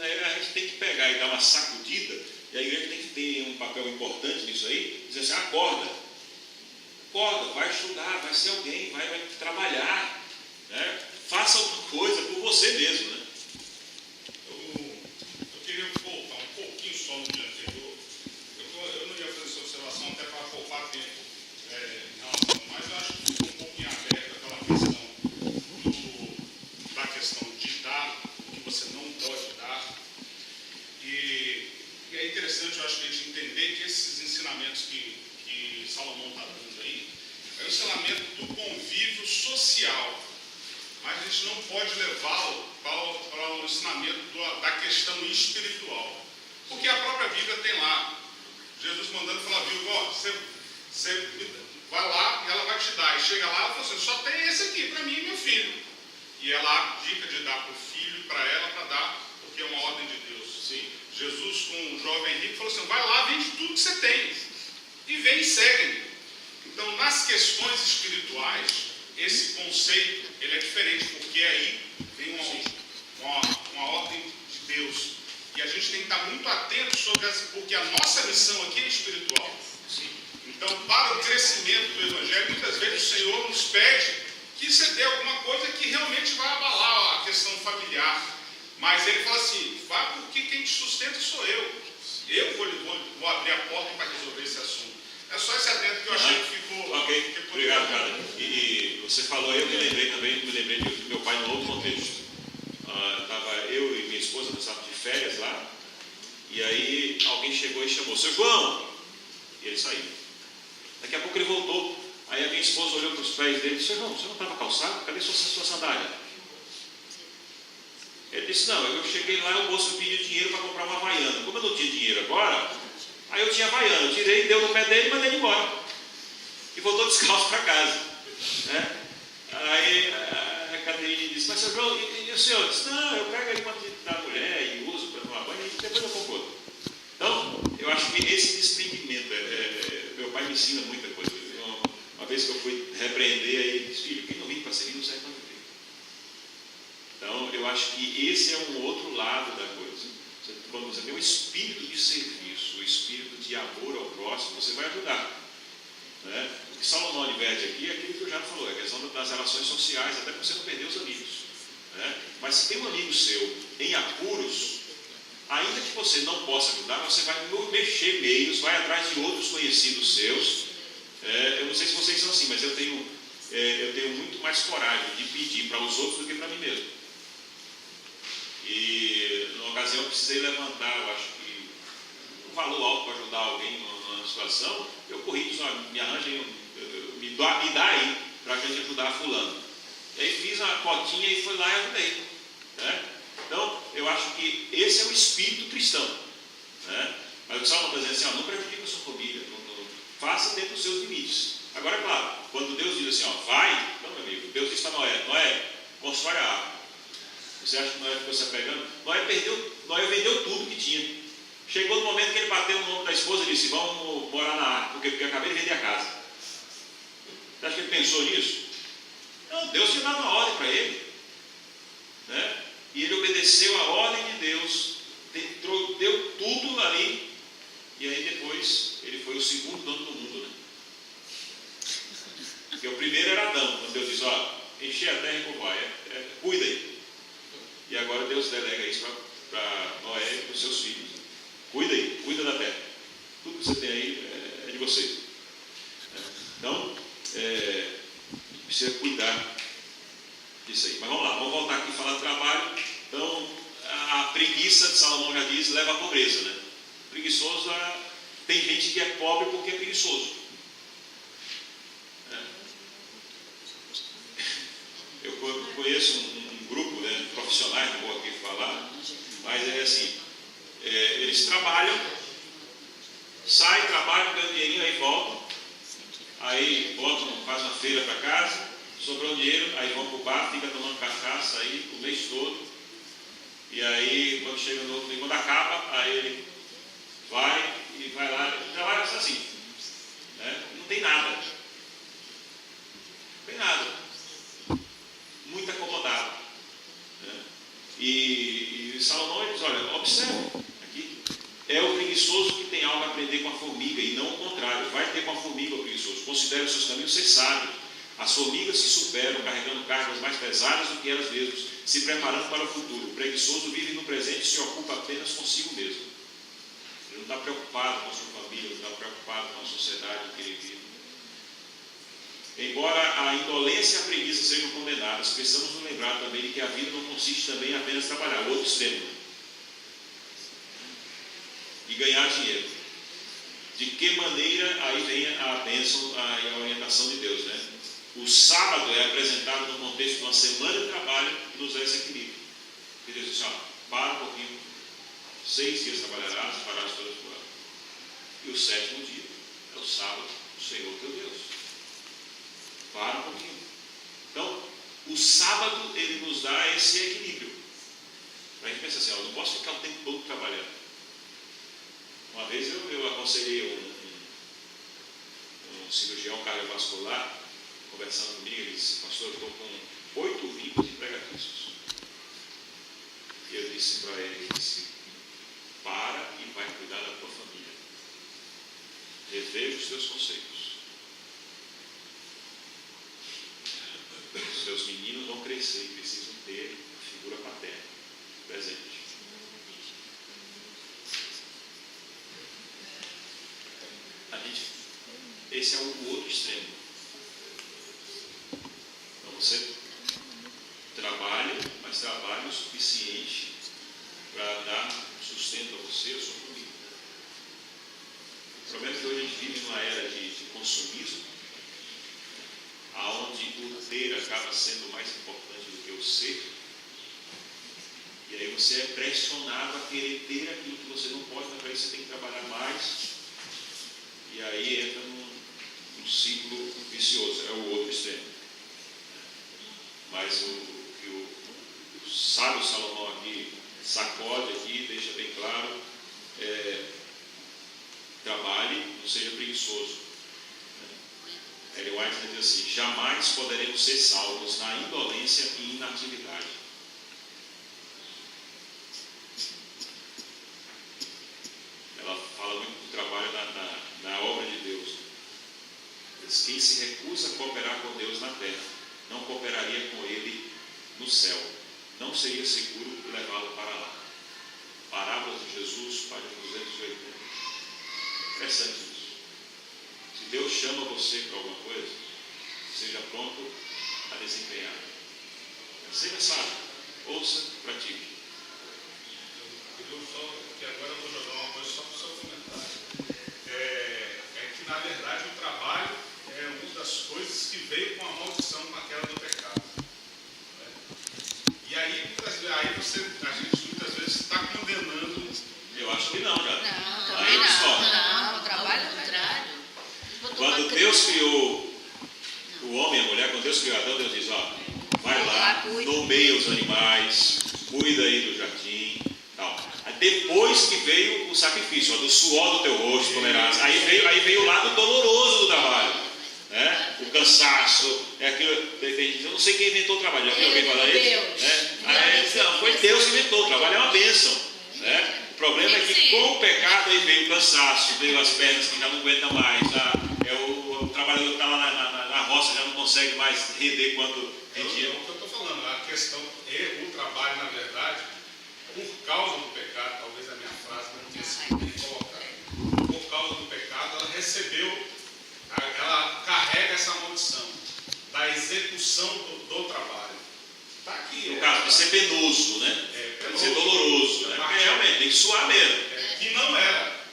S1: aí a gente tem que pegar e dar uma sacudida, e a igreja tem que ter um papel importante nisso aí, dizer assim, acorda, vai estudar, vai ser alguém, vai trabalhar, né? Faça alguma coisa por você mesmo, né?
S8: Eu queria voltar um pouquinho só no dia anterior. Eu não ia fazer essa observação até para poupar tempo em relação, mas eu acho que ficou um pouquinho aberta aquela questão da questão de dar, o que você não pode dar. E é interessante, eu acho, que a gente entender que esses ensinamentos que Salomão está dando aí é o ensinamento do convívio social. Mas a gente não pode levá-lo para o ensinamento da questão espiritual. Porque a própria Bíblia tem lá, Jesus mandando falar, viu, você vai lá e ela vai te dar. E chega lá, ela fala assim, só tem esse aqui para mim e meu filho. E ela abdica de dar para o filho e para ela para dar, porque é uma ordem de Deus. Sim. Jesus, com o jovem rico, falou assim, vai lá, vende tudo que você tem. E vem e segue-me. Então, nas questões espirituais, esse conceito ele é diferente, porque aí vem uma ordem de Deus. E a gente tem que estar muito atento sobre essa, porque a nossa missão aqui é espiritual. Sim. Então, para o crescimento do Evangelho, muitas vezes o Senhor nos pede que você dê alguma coisa que realmente vai abalar a questão familiar. Mas ele fala assim, vai porque quem te sustenta sou eu. Eu vou abrir a porta para resolver esse assunto. É só esse
S1: falou aí, eu me lembrei do meu pai no outro contexto. Estava eu e minha esposa, nós estávamos de férias lá, e aí alguém chegou e chamou, seu João! E ele saiu. Daqui a pouco ele voltou, aí a minha esposa olhou para os pés dele e disse, seu João, você não estava calçado? Cadê sua sandália? Ele disse, não, eu cheguei lá e o moço me pediu dinheiro para comprar uma Havaiana. Como eu não tinha dinheiro agora, aí eu tinha Havaiana, eu tirei, deu no pé dele e mandei ele embora. E voltou descalço para casa. Né? Aí a Caterine disse, mas seu João, e o senhor? Disse, não, eu pego aí da mulher e uso para tomar banho e depois eu compro outro. Então, eu acho que esse desprendimento, meu pai me ensina muita coisa. Uma vez que eu fui repreender, aí ele disse, filho, quem não vive para servir não serve para viver. Então, eu acho que esse é um outro lado da coisa. Quando você tem um espírito de serviço, o espírito de amor ao próximo, você vai ajudar. Né? O que Salomão adverte aqui é aquilo que eu já falou, é a questão das relações sociais, até para você não perder os amigos. Né? Mas se tem um amigo seu em apuros, ainda que você não possa ajudar, você vai mexer meios, vai atrás de outros conhecidos seus. Eu não sei se vocês são assim, mas eu tenho muito mais coragem de pedir para os outros do que para mim mesmo. E numa ocasião eu precisei levantar, eu acho que um valor alto para ajudar alguém numa situação, eu corri, me arranjem, me dá aí para a gente ajudar fulano. E aí fiz uma cotinha e fui lá e ajudei. Né? Então, eu acho que esse é o espírito cristão. Né? Mas o que Salomão está dizendo assim, não prejudique a sua família, faça dentro dos seus limites. Agora, é claro, quando Deus diz assim, vai, não, meu amigo, Deus disse para Noé, constrói a arca. Você acha que Noé ficou se apegando? Noé vendeu tudo que tinha. Chegou no momento que ele bateu no ombro da esposa e disse, vamos morar na arca, porque eu acabei de vender a casa. Você acha que ele pensou nisso? Não, Deus tinha dado uma ordem para ele. Né? E ele obedeceu a ordem de Deus, deu tudo ali, e aí depois ele foi o segundo dono do mundo. Né? Porque o primeiro era Adão, quando Deus diz, encher a terra e povoar, cuida aí. E agora Deus delega isso para Noé e para os seus filhos. Cuida aí, cuida da terra. Tudo que você tem aí é de você. Então, precisa cuidar disso aí. Mas vamos lá, vamos voltar aqui e falar de trabalho. Então, a preguiça, de Salomão já diz, leva à pobreza. Né? Preguiçoso, tem gente que é pobre porque é preguiçoso. Eu conheço um grupo, né, de profissionais, não vou aqui falar, mas é assim, eles trabalham, saem, trabalham, ganham dinheirinho, aí voltam, aí fazem uma feira para casa, sobrou dinheiro, aí vão para o bar, fica tomando cachaça aí o mês todo, e aí quando chega no outro, quando acaba, aí ele vai lá, trabalha assim, né? Não tem nada, muito acomodado. Né? E Salomão diz, olha, observe aqui, é o preguiçoso que tem algo a aprender com a formiga, e não o contrário, vai ter com a formiga o preguiçoso, considere os seus caminhos, ser sábio. As formigas se superam, carregando cargas mais pesadas do que elas mesmas, se preparando para o futuro. O preguiçoso vive no presente e se ocupa apenas consigo mesmo. Ele não está preocupado com a sua família, não está preocupado com a sociedade que ele vive. Embora a indolência e a preguiça sejam condenadas, precisamos nos lembrar também de que a vida não consiste também em apenas trabalhar, o outro extremo, e ganhar dinheiro. De que maneira aí vem a bênção e a orientação de Deus, né? O sábado é apresentado no contexto de uma semana de trabalho que nos dá esse equilíbrio. E Deus diz, para um pouquinho, 6 dias trabalharás, farás todas as coisas. E o 7º dia é o sábado do Senhor teu Deus. Para um pouquinho. Então, o sábado ele nos dá esse equilíbrio. A gente pensa assim, eu não posso ficar o tempo todo trabalhando. Uma vez eu aconselhei um cirurgião cardiovascular, conversando comigo, ele disse, pastor, eu estou com 8 vínculos empregatícios. E eu disse para ele, para e vai cuidar da tua família. Reveja os teus conceitos. Os seus meninos vão crescer e precisam ter figura paterna, presente. Esse é o outro extremo. Então o suficiente para dar sustento a você e a sua família. O problema é que hoje a gente vive numa era de consumismo, aonde o ter acaba sendo mais importante do que o ser, e aí você é pressionado a querer ter aquilo que você não pode, mas para isso você tem que trabalhar mais, e aí entra num ciclo vicioso, é o outro extremo. Mas o que o sábio Salomão aqui sacode aqui, deixa bem claro, trabalhe, não seja preguiçoso. Ellen White diz assim: jamais poderemos ser salvos na indolência e inatividade. Ela fala muito do trabalho na obra de Deus. Diz: quem se recusa a cooperar com Deus na terra, não cooperaria com Ele no céu. Não seria seguro levá-lo para lá. Parábolas de Jesus, página 280. Interessante isso. Se Deus chama você para alguma coisa, seja pronto a desempenhar. Seja sábio, ouça, pratique.
S8: Que agora eu vou jogar uma coisa só para o seu comentário. É que, na verdade, o trabalho é uma das coisas que veio com a maldição, com a queda do pecado. E aí, a gente muitas vezes está condenando.
S1: Eu acho que não, já.
S5: Não, também não. O trabalho é o contrário.
S1: Quando Deus criou o homem e a mulher, quando Deus criou Adão, Deus diz: ó, vai lá, nomeia os animais, cuida aí do jardim, tal. Depois que veio o sacrifício, ó, do suor do teu rosto comerás. Aí veio o lado doloroso do trabalho, né? O cansaço, aquilo. Eu não sei quem inventou o trabalho. Já viu alguém falar isso? Não, foi Deus que inventou. O trabalho é uma bênção, né? O problema é que com o pecado aí veio o cansaço, veio as pernas que já não aguentam mais, o trabalhador que está lá na roça já não consegue mais render quanto rendia.
S8: É o que eu estou falando, a questão o trabalho, na verdade, por causa do pecado, talvez a minha frase não tenha sido bem colocada, por causa do pecado, ela recebeu, ela carrega essa maldição da execução do trabalho. Está aqui.
S1: No caso de ser penoso, né? De ser doloroso, né? Porque realmente tem que suar mesmo.
S8: Que não era.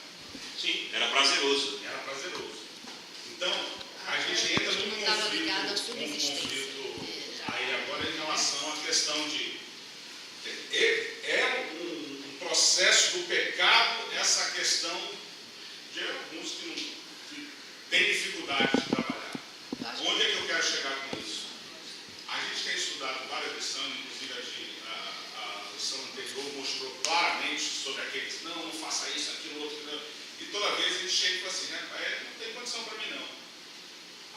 S1: Sim, era prazeroso.
S8: Era prazeroso. Então, a gente entra num conflito aí agora em relação à questão de um processo do pecado, essa questão de alguns que têm dificuldade de trabalhar. Onde é que eu quero chegar com isso? A gente tem estudado várias lições, inclusive a lição anterior mostrou claramente sobre aqueles, não faça isso, aquilo, outro, não. E toda vez a gente chega e fala assim, né, não tem condição para mim não.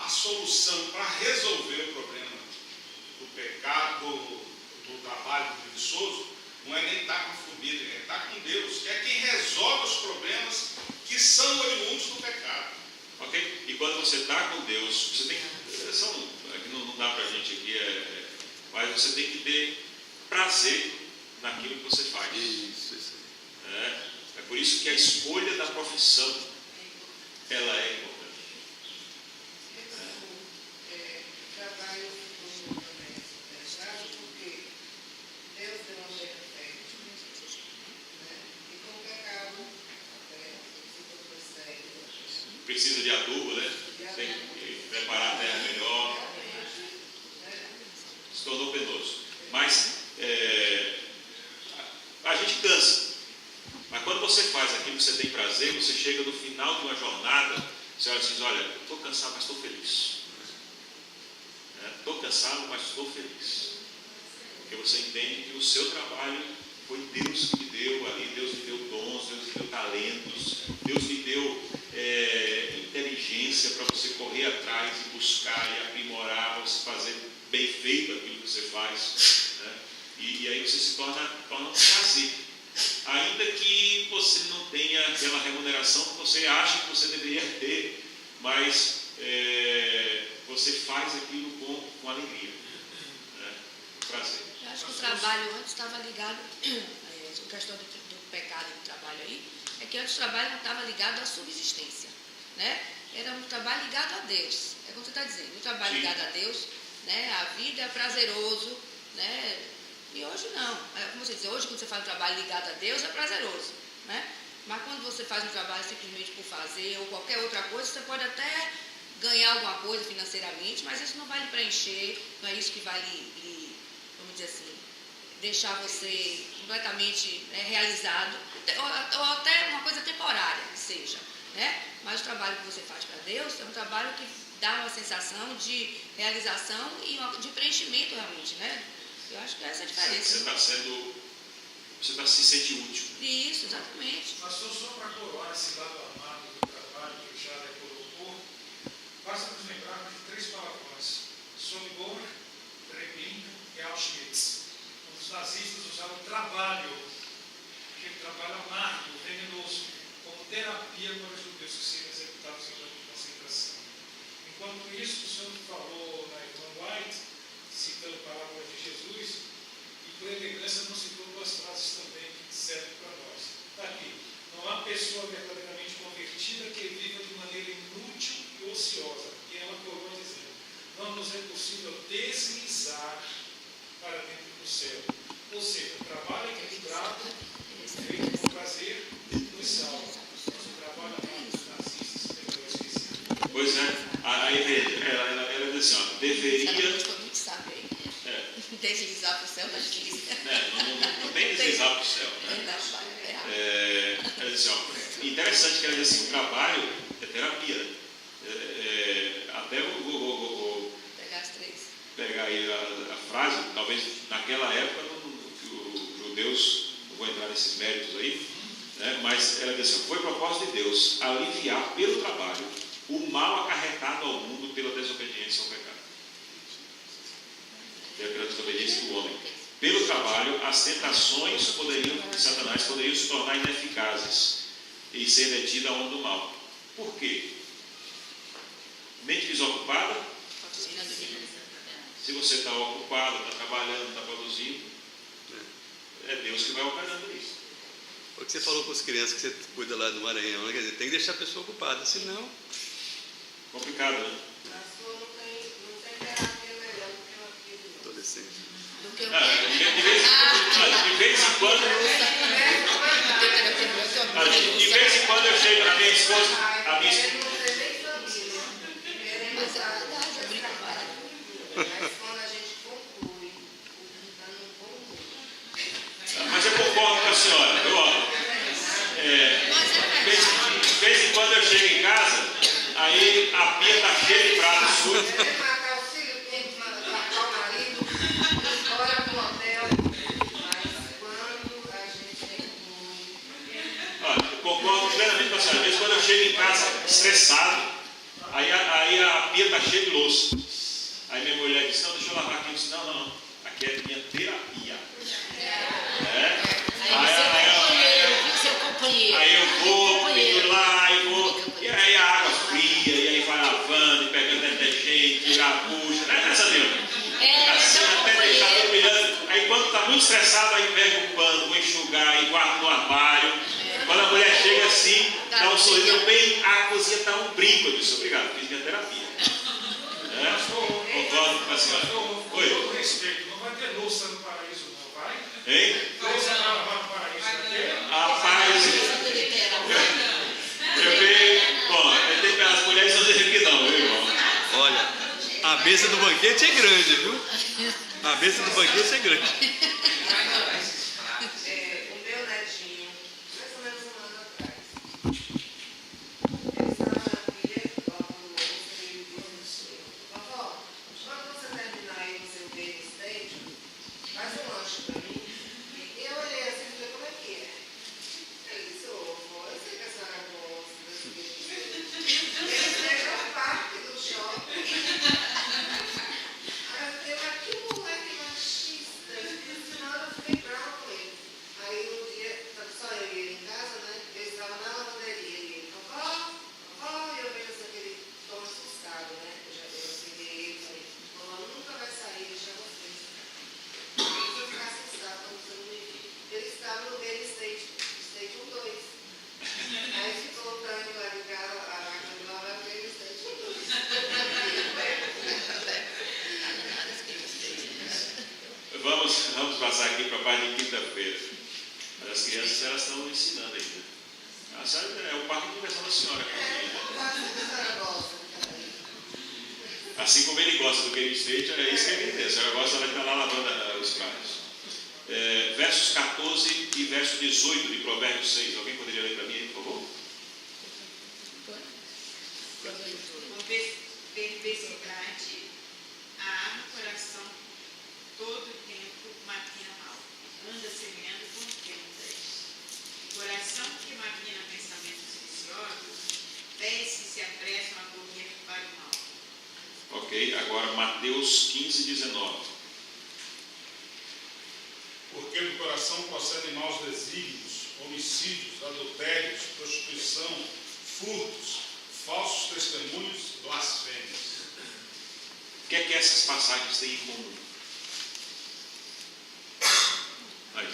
S8: A solução para resolver o problema do pecado, do trabalho preguiçoso, não é nem estar com a família, é estar com Deus, que é quem resolve os problemas que são oriundos do pecado.
S1: Ok? E quando você está com Deus, você tem que não dá para a gente aqui, mas você tem que ter prazer naquilo que você faz.
S2: Isso.
S1: É por isso que a escolha da profissão, ela é importante.
S10: Trabalho também é interessado porque Deus deu uma lei perfeita, né? E com o pecado,
S1: Precisa de adubo, né? Tem que preparar a terra melhor. Se tornou penoso. Mas a gente cansa. Mas quando você faz aquilo que você tem prazer, você chega no final de uma jornada, você olha assim, olha, estou cansado, mas estou feliz. Estou cansado, mas estou feliz. Porque você entende que o seu trabalho foi Deus que lhe deu ali, Deus lhe deu dons, Deus lhe deu talentos, Deus lhe deu inteligência para você correr atrás e buscar e aprimorar, para você fazer bem feito aquilo que você faz. Né? E aí você se torna um prazer. Ainda que você não tenha aquela remuneração que você acha que você deveria ter, mas você faz aquilo com alegria, né? Prazer.
S5: Eu acho que o trabalho antes estava ligado, a questão do pecado e do trabalho aí, é que antes o trabalho não estava ligado à subsistência, né? Era um trabalho ligado a Deus, é como você está dizendo, um trabalho ligado a Deus, né? A vida é prazeroso, né? E hoje não. Como você diz, hoje quando você faz um trabalho ligado a Deus é prazeroso, né? Mas quando você faz um trabalho simplesmente por fazer ou qualquer outra coisa, você pode até ganhar alguma coisa financeiramente, mas isso não vai lhe preencher, não é isso que vai lhe vamos dizer assim, deixar você completamente realizado, ou até uma coisa temporária que seja, né? Mas o trabalho que você faz para Deus é um trabalho que dá uma sensação de realização e de preenchimento realmente, né? Eu acho que essa é a diferença.
S1: Você se sente útil.
S5: Isso, exatamente.
S4: Pastor, só para coroar esse lado amado do trabalho que o Jada colocou, basta nos lembrar de 3 palavrões: Sobibor, Treblinka e Auschwitz. Os nazistas usavam o trabalho, aquele trabalho amargo, venenoso, como terapia para os judeus que seriam executados em campo de concentração. Enquanto isso, o senhor falou na irmã White, citando a palavra de Jesus, e por elegância não citou 2 frases também que servem para nós. Está aqui: não há pessoa verdadeiramente convertida que viva de maneira inútil e ociosa. E ela coroa dizendo: não nos é possível deslizar para dentro do céu. Ou seja, o trabalho equilibrado, feito com prazer, nos salva. Mas o trabalho amado dos nazistas é esquecido.
S1: Pois é. Aí ela diz assim, ó, deveria...
S5: Ela foi muito sábia aí. Deslizar para o céu, mas que
S1: não tem deslizar para o céu, né? Ela diz assim, ó, interessante que ela diz assim, o trabalho é terapia. Até vou
S5: pegar as 3.
S1: Pegar aí a frase, talvez naquela época os judeus, não vou entrar nesses méritos aí, né? Mas ela diz assim, foi propósito de Deus aliviar pelo trabalho o mal acarretado ao mundo pela desobediência ao pecado. Pela desobediência do homem. Pelo trabalho, as tentações de Satanás poderiam se tornar ineficazes e ser detida a onda do mal. Por quê? Mente desocupada. Se você está ocupado, está trabalhando, está produzindo, é Deus que vai operando isso.
S2: O que você falou com as crianças que você cuida lá do Maranhão, né? Quer dizer, tem que deixar a pessoa ocupada, senão...
S1: Complicado, né?
S10: Pastor, não tem terapia melhor do que uma filha de
S2: Adolescente.
S5: Do que o
S1: de vez em quando... De vez em quando eu chego na minha esposa... A minha esposa...
S10: Mas quando a gente conclui, o que está no bom mundo.
S1: Mas eu concordo com a senhora. De vez em quando eu chego em casa, aí a pia está cheia de pratos sujos.
S10: Tem que matar o filho, tem que matar o marido, fora do hotel. Mas quando a gente conclui.
S1: Olha, eu concordo plenamente com a senhora. Às vezes quando eu chego em casa estressado, aí a pia está cheia de louça. Aí minha mulher disse, não, deixa eu lavar aqui. Eu disse, não, aqui é minha terapia. Aí eu vou, fico lá, e aí a água fria, e aí vai lavando, e pegando detergente, tira a bucha, não é nessa mesmo. Assim, até deixar tudo brilhando. Aí quando está muito estressado, aí pega um pano, vou enxugar e guardo no armário. Quando a mulher chega assim, dá um sorriso, a cozinha está um brinco. Eu disse, obrigado, fiz minha terapia. Concordo com a senhora.
S4: Com todo respeito, não vai ter louça no paraíso, não vai?
S1: Hein?
S4: Louça para lavar no paraíso, vai ter?
S1: Rapaz, eu vejo. Bom, as mulheres não dizem que não, viu, irmão?
S2: Olha, a mesa do banquete é grande, viu? A mesa do banquete é grande.
S10: O meu netinho, mais ou menos um ano atrás, ele estava na pia, lavando louça, e ele disse assim, vovó, quando você terminar aí no seu baby stage, faz um lanche para mim. E eu olhei assim e falei, como é que é? Ele disse, vovó, eu sei que a senhora gosta desse baby stage. Ele fez a parte do shopping. Aí eu falei, mas que moleque machista, ensinando
S1: parte de quinta-feira. Mas as crianças, elas estão ensinando ainda. A senhora é o parque de diversão da senhora. Assim como ele gosta do Game State, é isso que ele tem. A senhora gosta de estar lá lavando os pratos. Versos 14 e verso 18 de Provérbios 6. Alguém poderia ler para mim aí, por favor?
S7: Com perversidade, a arma o coração todo o tempo maquina mal, anda semeando contendas. Coração que maquina pensamentos viciosos, pés que se apressam a correr para o mal.
S1: Ok, agora Mateus 15, 19.
S8: Porque do coração procedem maus desígnios, homicídios, adultérios, prostituição, furtos, falsos testemunhos, blasfêmias.
S1: O que é que essas passagens têm em comum? Aí.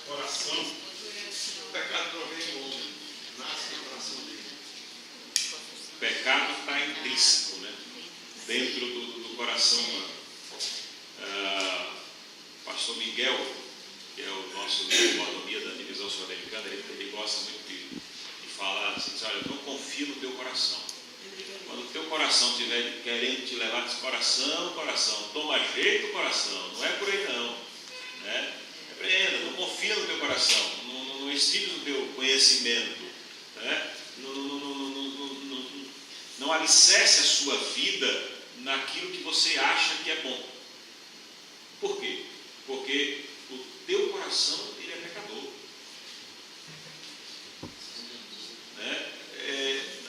S8: Coração.
S3: O pecado provém do homem, nasce no coração dele.
S1: O pecado está intrínseco, né? Dentro do coração humano. Pastor Miguel, que é o nosso líder de mordomia da divisão sul-americana, ele gosta muito de falar assim: olha, não confia no teu coração. Quando o teu coração estiver querendo te levar desse coração, toma jeito coração, não é por aí não, né? Repreenda, não confia no teu coração, não estigue no teu conhecimento, né? Não alicerce a sua vida naquilo que você acha que é bom. Por quê? Porque o teu coração, ele é pecador. Né?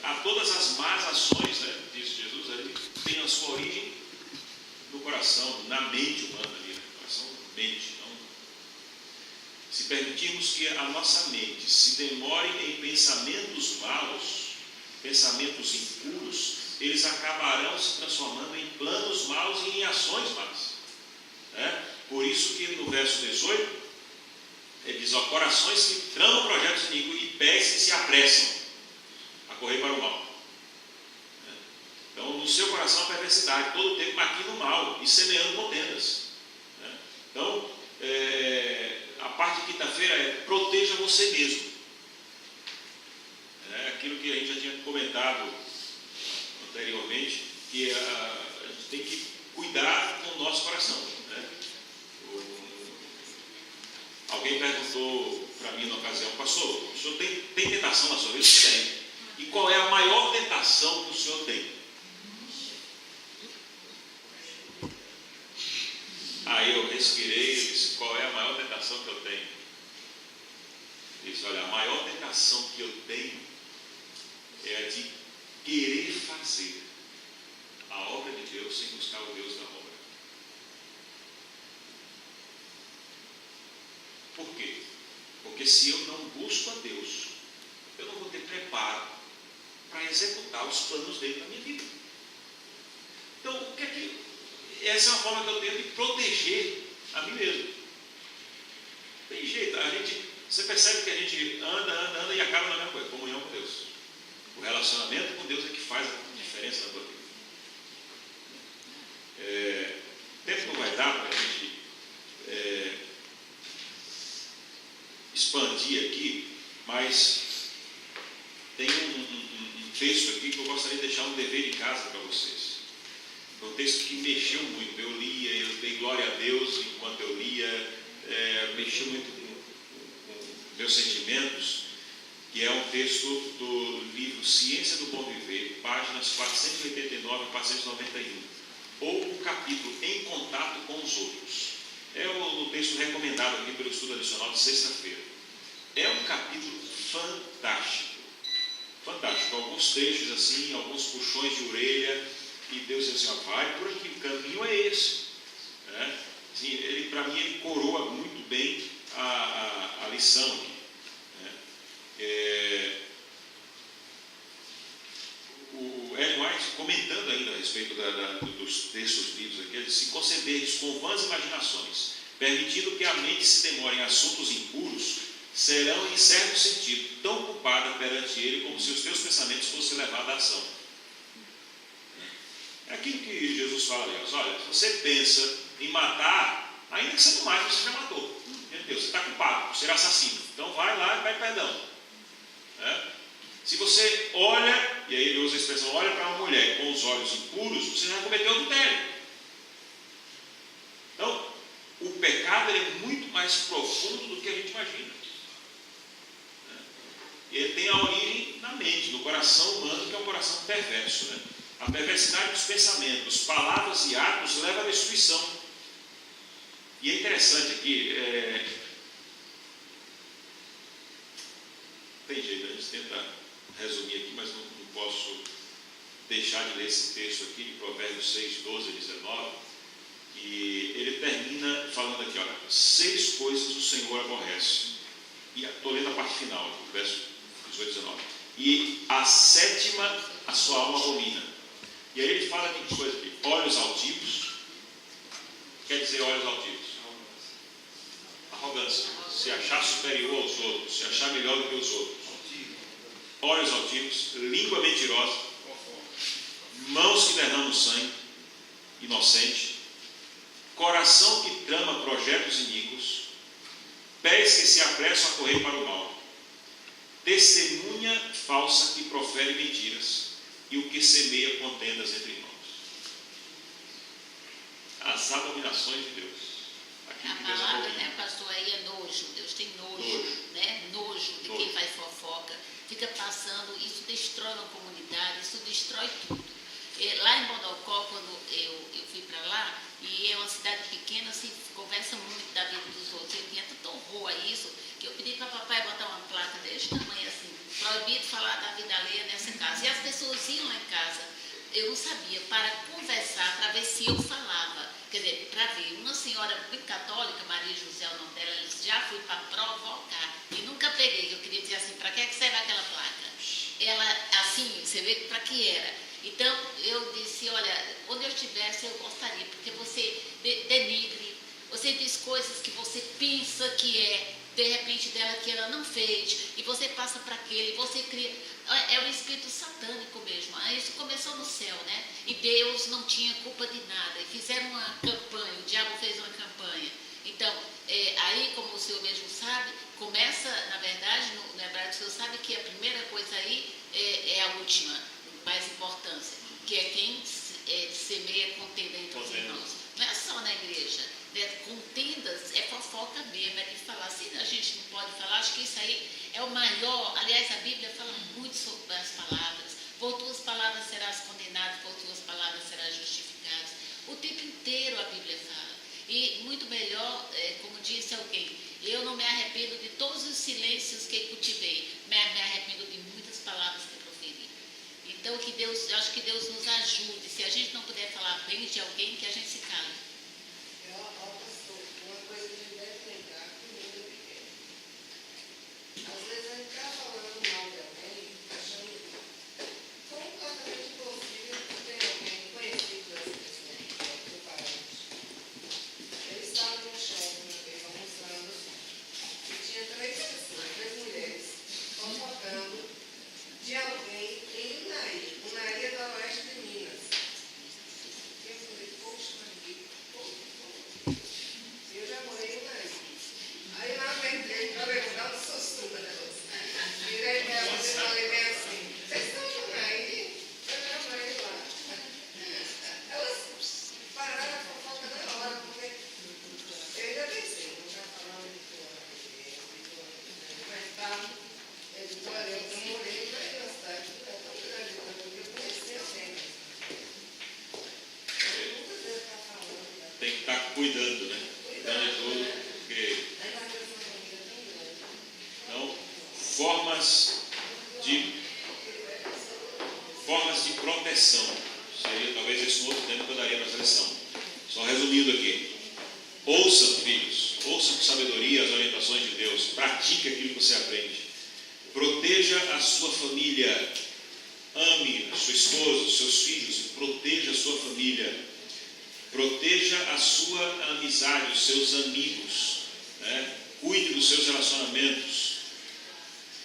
S1: A todas as más ações, né, diz Jesus, ali, tem a sua origem no coração, na mente humana, ali, né? Coração, mente. Não. Se permitirmos que a nossa mente se demore em pensamentos maus, pensamentos impuros, eles acabarão se transformando em planos maus e em ações más. Por isso que no verso 18 ele diz: ó, corações que tramam projetos iníquos e pés que se apressam a correr para o mal. Então no seu coração a perversidade, todo o tempo maquina o mal e semeando contendas. Então a parte de quinta-feira é: proteja você mesmo. Aquilo que a gente já tinha comentado anteriormente, que a gente tem que cuidar com o nosso coração. Alguém perguntou para mim na ocasião: pastor, o senhor tem tentação na sua vida? Tem. E qual é a maior tentação que o senhor tem? Aí eu respirei e disse: qual é a maior tentação que eu tenho? Ele disse: olha, a maior tentação que eu tenho é a de querer fazer a obra de Deus sem buscar o Deus da obra. Por quê? Porque se eu não busco a Deus, eu não vou ter preparo para executar os planos dele na minha vida. Então, o que é que... essa é uma forma que eu tenho de proteger a mim mesmo. Tem jeito, você percebe que a gente anda e acaba na mesma coisa: comunhão com Deus. O relacionamento com Deus é que faz a diferença na tua vida. O tempo não vai dar para a gente expandir aqui, mas tem um texto aqui que eu gostaria de deixar um dever de casa para vocês. É um texto que mexeu muito. Eu lia, eu dei glória a Deus enquanto eu lia, mexeu muito com meus sentimentos, que é um texto do livro Ciência do Bom Viver, páginas 489 a 491, ou o capítulo Em Contato com os Outros. É o texto recomendado aqui pelo estudo adicional de sexta-feira. É um capítulo fantástico, fantástico. Alguns trechos assim, alguns puxões de orelha, e Deus diz assim: ó, vai por aqui, o caminho é esse. Assim, para mim, ele coroa muito bem a lição aqui. O Ellen White, comentando ainda a respeito dos textos lidos aqui, ele diz: se conceberdes com vãs imaginações, permitindo que a mente se demore em assuntos impuros, serão, em certo sentido, tão culpada perante ele como se os teus pensamentos fossem levados à ação. É aquilo que Jesus fala ali, olha, se você pensa em matar, ainda que você não mate, você já matou. Meu Deus, você está culpado por ser assassino. Então vai lá e pede perdão. Se você olha, e aí ele usa a expressão, olha para uma mulher com os olhos impuros, você já cometeu adultério. Então, o pecado é muito mais profundo do que a gente imagina. Ele tem a origem na mente, no coração humano, que é um coração perverso. A perversidade dos pensamentos, palavras e atos leva à destruição. E é interessante aqui, tem jeito, a gente tenta resumir aqui, mas não posso deixar de ler esse texto aqui, de Provérbios 6, 12 a 19, e ele termina falando aqui, olha, 6 coisas o Senhor aborrece. E estou lendo a parte final, aqui, verso 18 e 19. E a 7ª a sua alma abomina. E aí ele fala aqui de coisa aqui, olhos altivos, quer dizer olhos altivos? Arrogância, se achar superior aos outros, se achar melhor do que os outros. Olhos altivos, língua mentirosa, mãos que derramam sangue, inocente, coração que trama projetos iníquos, pés que se apressam a correr para o mal, testemunha falsa que profere mentiras, e o que semeia contendas entre irmãos. As abominações de Deus.
S6: A palavra, né, pastor, aí é nojo. Deus tem nojo, né? Nojo de quem faz fofoca. Fica passando, isso destrói uma comunidade, isso destrói tudo. Lá em Bodocó, quando eu fui para lá, e é uma cidade pequena, se conversa muito da vida dos outros. Eu tinha tanto horror a isso, que eu pedi para papai botar uma placa deste tamanho assim, proibido falar da vida alheia nessa casa. E as pessoas iam lá em casa, eu não sabia, para conversar, para ver se eu falava. Quer dizer, para ver, uma senhora muito católica, Maria José, o nome dela, ela disse, já fui para provocar. E nunca peguei, eu queria dizer assim, para que serve aquela placa? Ela, assim, você vê para que era. Então, eu disse, olha, onde eu estivesse, eu gostaria, porque você denigre, você diz coisas que você pensa que de repente dela que ela não fez, e você passa para aquele, você cria, é um espírito satânico mesmo. Isso começou no céu, né? E Deus não tinha culpa de nada, e fizeram uma campanha, o diabo fez uma campanha. Então, aí, como o senhor mesmo sabe, começa, na verdade, no hebraico, o senhor sabe que a primeira coisa aí é a última, mais importância, que é quem semeia contenda entre os irmãos. Não é só na igreja, né? Contendas é fofoca mesmo, é de falar. Se a gente não pode falar, acho que isso aí é o maior. Aliás, a Bíblia fala muito sobre as palavras. Por tuas palavras serás condenado, por tuas palavras serás justificado. O tempo inteiro a Bíblia fala. E muito melhor, como disse alguém, eu não me arrependo de todos os silêncios que cultivei, me arrependo de muitas palavras que proferi. Então, eu acho que Deus nos ajude. Se a gente não puder falar bem de alguém, que a gente se cale.
S10: Uma coisa que a gente deve lembrar que o mundo é pequeno. Às vezes a gente está falando mal de alguém, achando completamente impossível que tenha alguém conhecido dessa pessoa, do parente. Eu estava no shopping uma vez almoçando e tinha 3 pessoas, 3 mulheres, fofocando de alguém em Unaí. Unaí é do oeste de Minas. Eu falei, poxa, eu já morei em Unaí. Aí lá eu entrei para levantar um susto na negócio. Virei para ela e falei bem assim, vocês estão em Unaí? Eu já morei lá. Elas pararam a fofoca na hora, porque eu ainda pensei, não está falando de fora, mas tá, eu disse, olha, eu morei em Unaí, na cidade, não é tão grande, eu conheci alguém. Muitas vezes está falando.
S1: Tem que estar cuidando, né? Cuidando de tudo, porque... Então, formas de proteção. Seria talvez esse um outro tema que eu daria para a lição. Só resumindo aqui. Ouçam, filhos, ouçam com sabedoria as orientações de Deus. Pratique aquilo que você aprende. Proteja a sua família. Ame a sua esposa, os seus filhos. Proteja a sua família. Proteja a sua amizade, os seus amigos. Né? Cuide dos seus relacionamentos.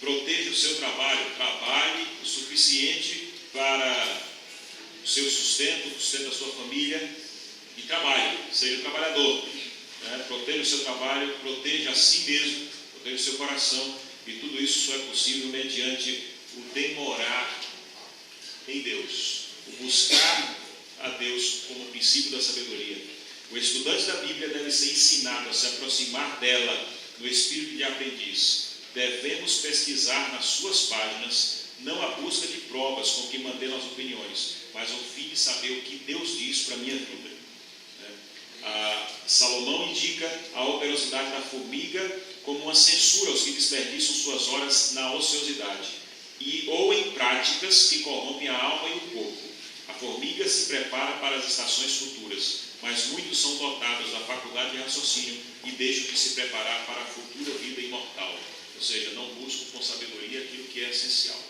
S1: Proteja o seu trabalho. Trabalhe o suficiente para o seu sustento, o sustento da sua família, e trabalhe, seja trabalhador. Proteja o seu trabalho, proteja a si mesmo, proteja o seu coração, e tudo isso só é possível mediante o demorar em Deus, o buscar a Deus como princípio da sabedoria. O estudante da Bíblia deve ser ensinado a se aproximar dela no espírito de aprendiz. Devemos pesquisar nas suas páginas, não a busca de provas com que mantenham as opiniões, mas o fim de saber o que Deus diz para a minha vida. Salomão indica a operosidade da formiga como uma censura aos que desperdiçam suas horas na ociosidade ou em práticas que corrompem a alma e o corpo. A formiga se prepara para as estações futuras, mas muitos são dotados da faculdade de raciocínio e deixam de se preparar para a futura vida imortal, ou seja, não buscam com sabedoria aquilo que é essencial.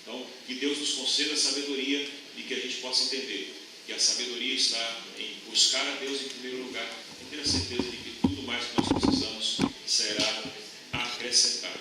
S1: Então, que Deus nos conceda sabedoria e que a gente possa entender que a sabedoria está em buscar a Deus em primeiro lugar e ter a certeza de que tudo mais que nós precisamos será acrescentado.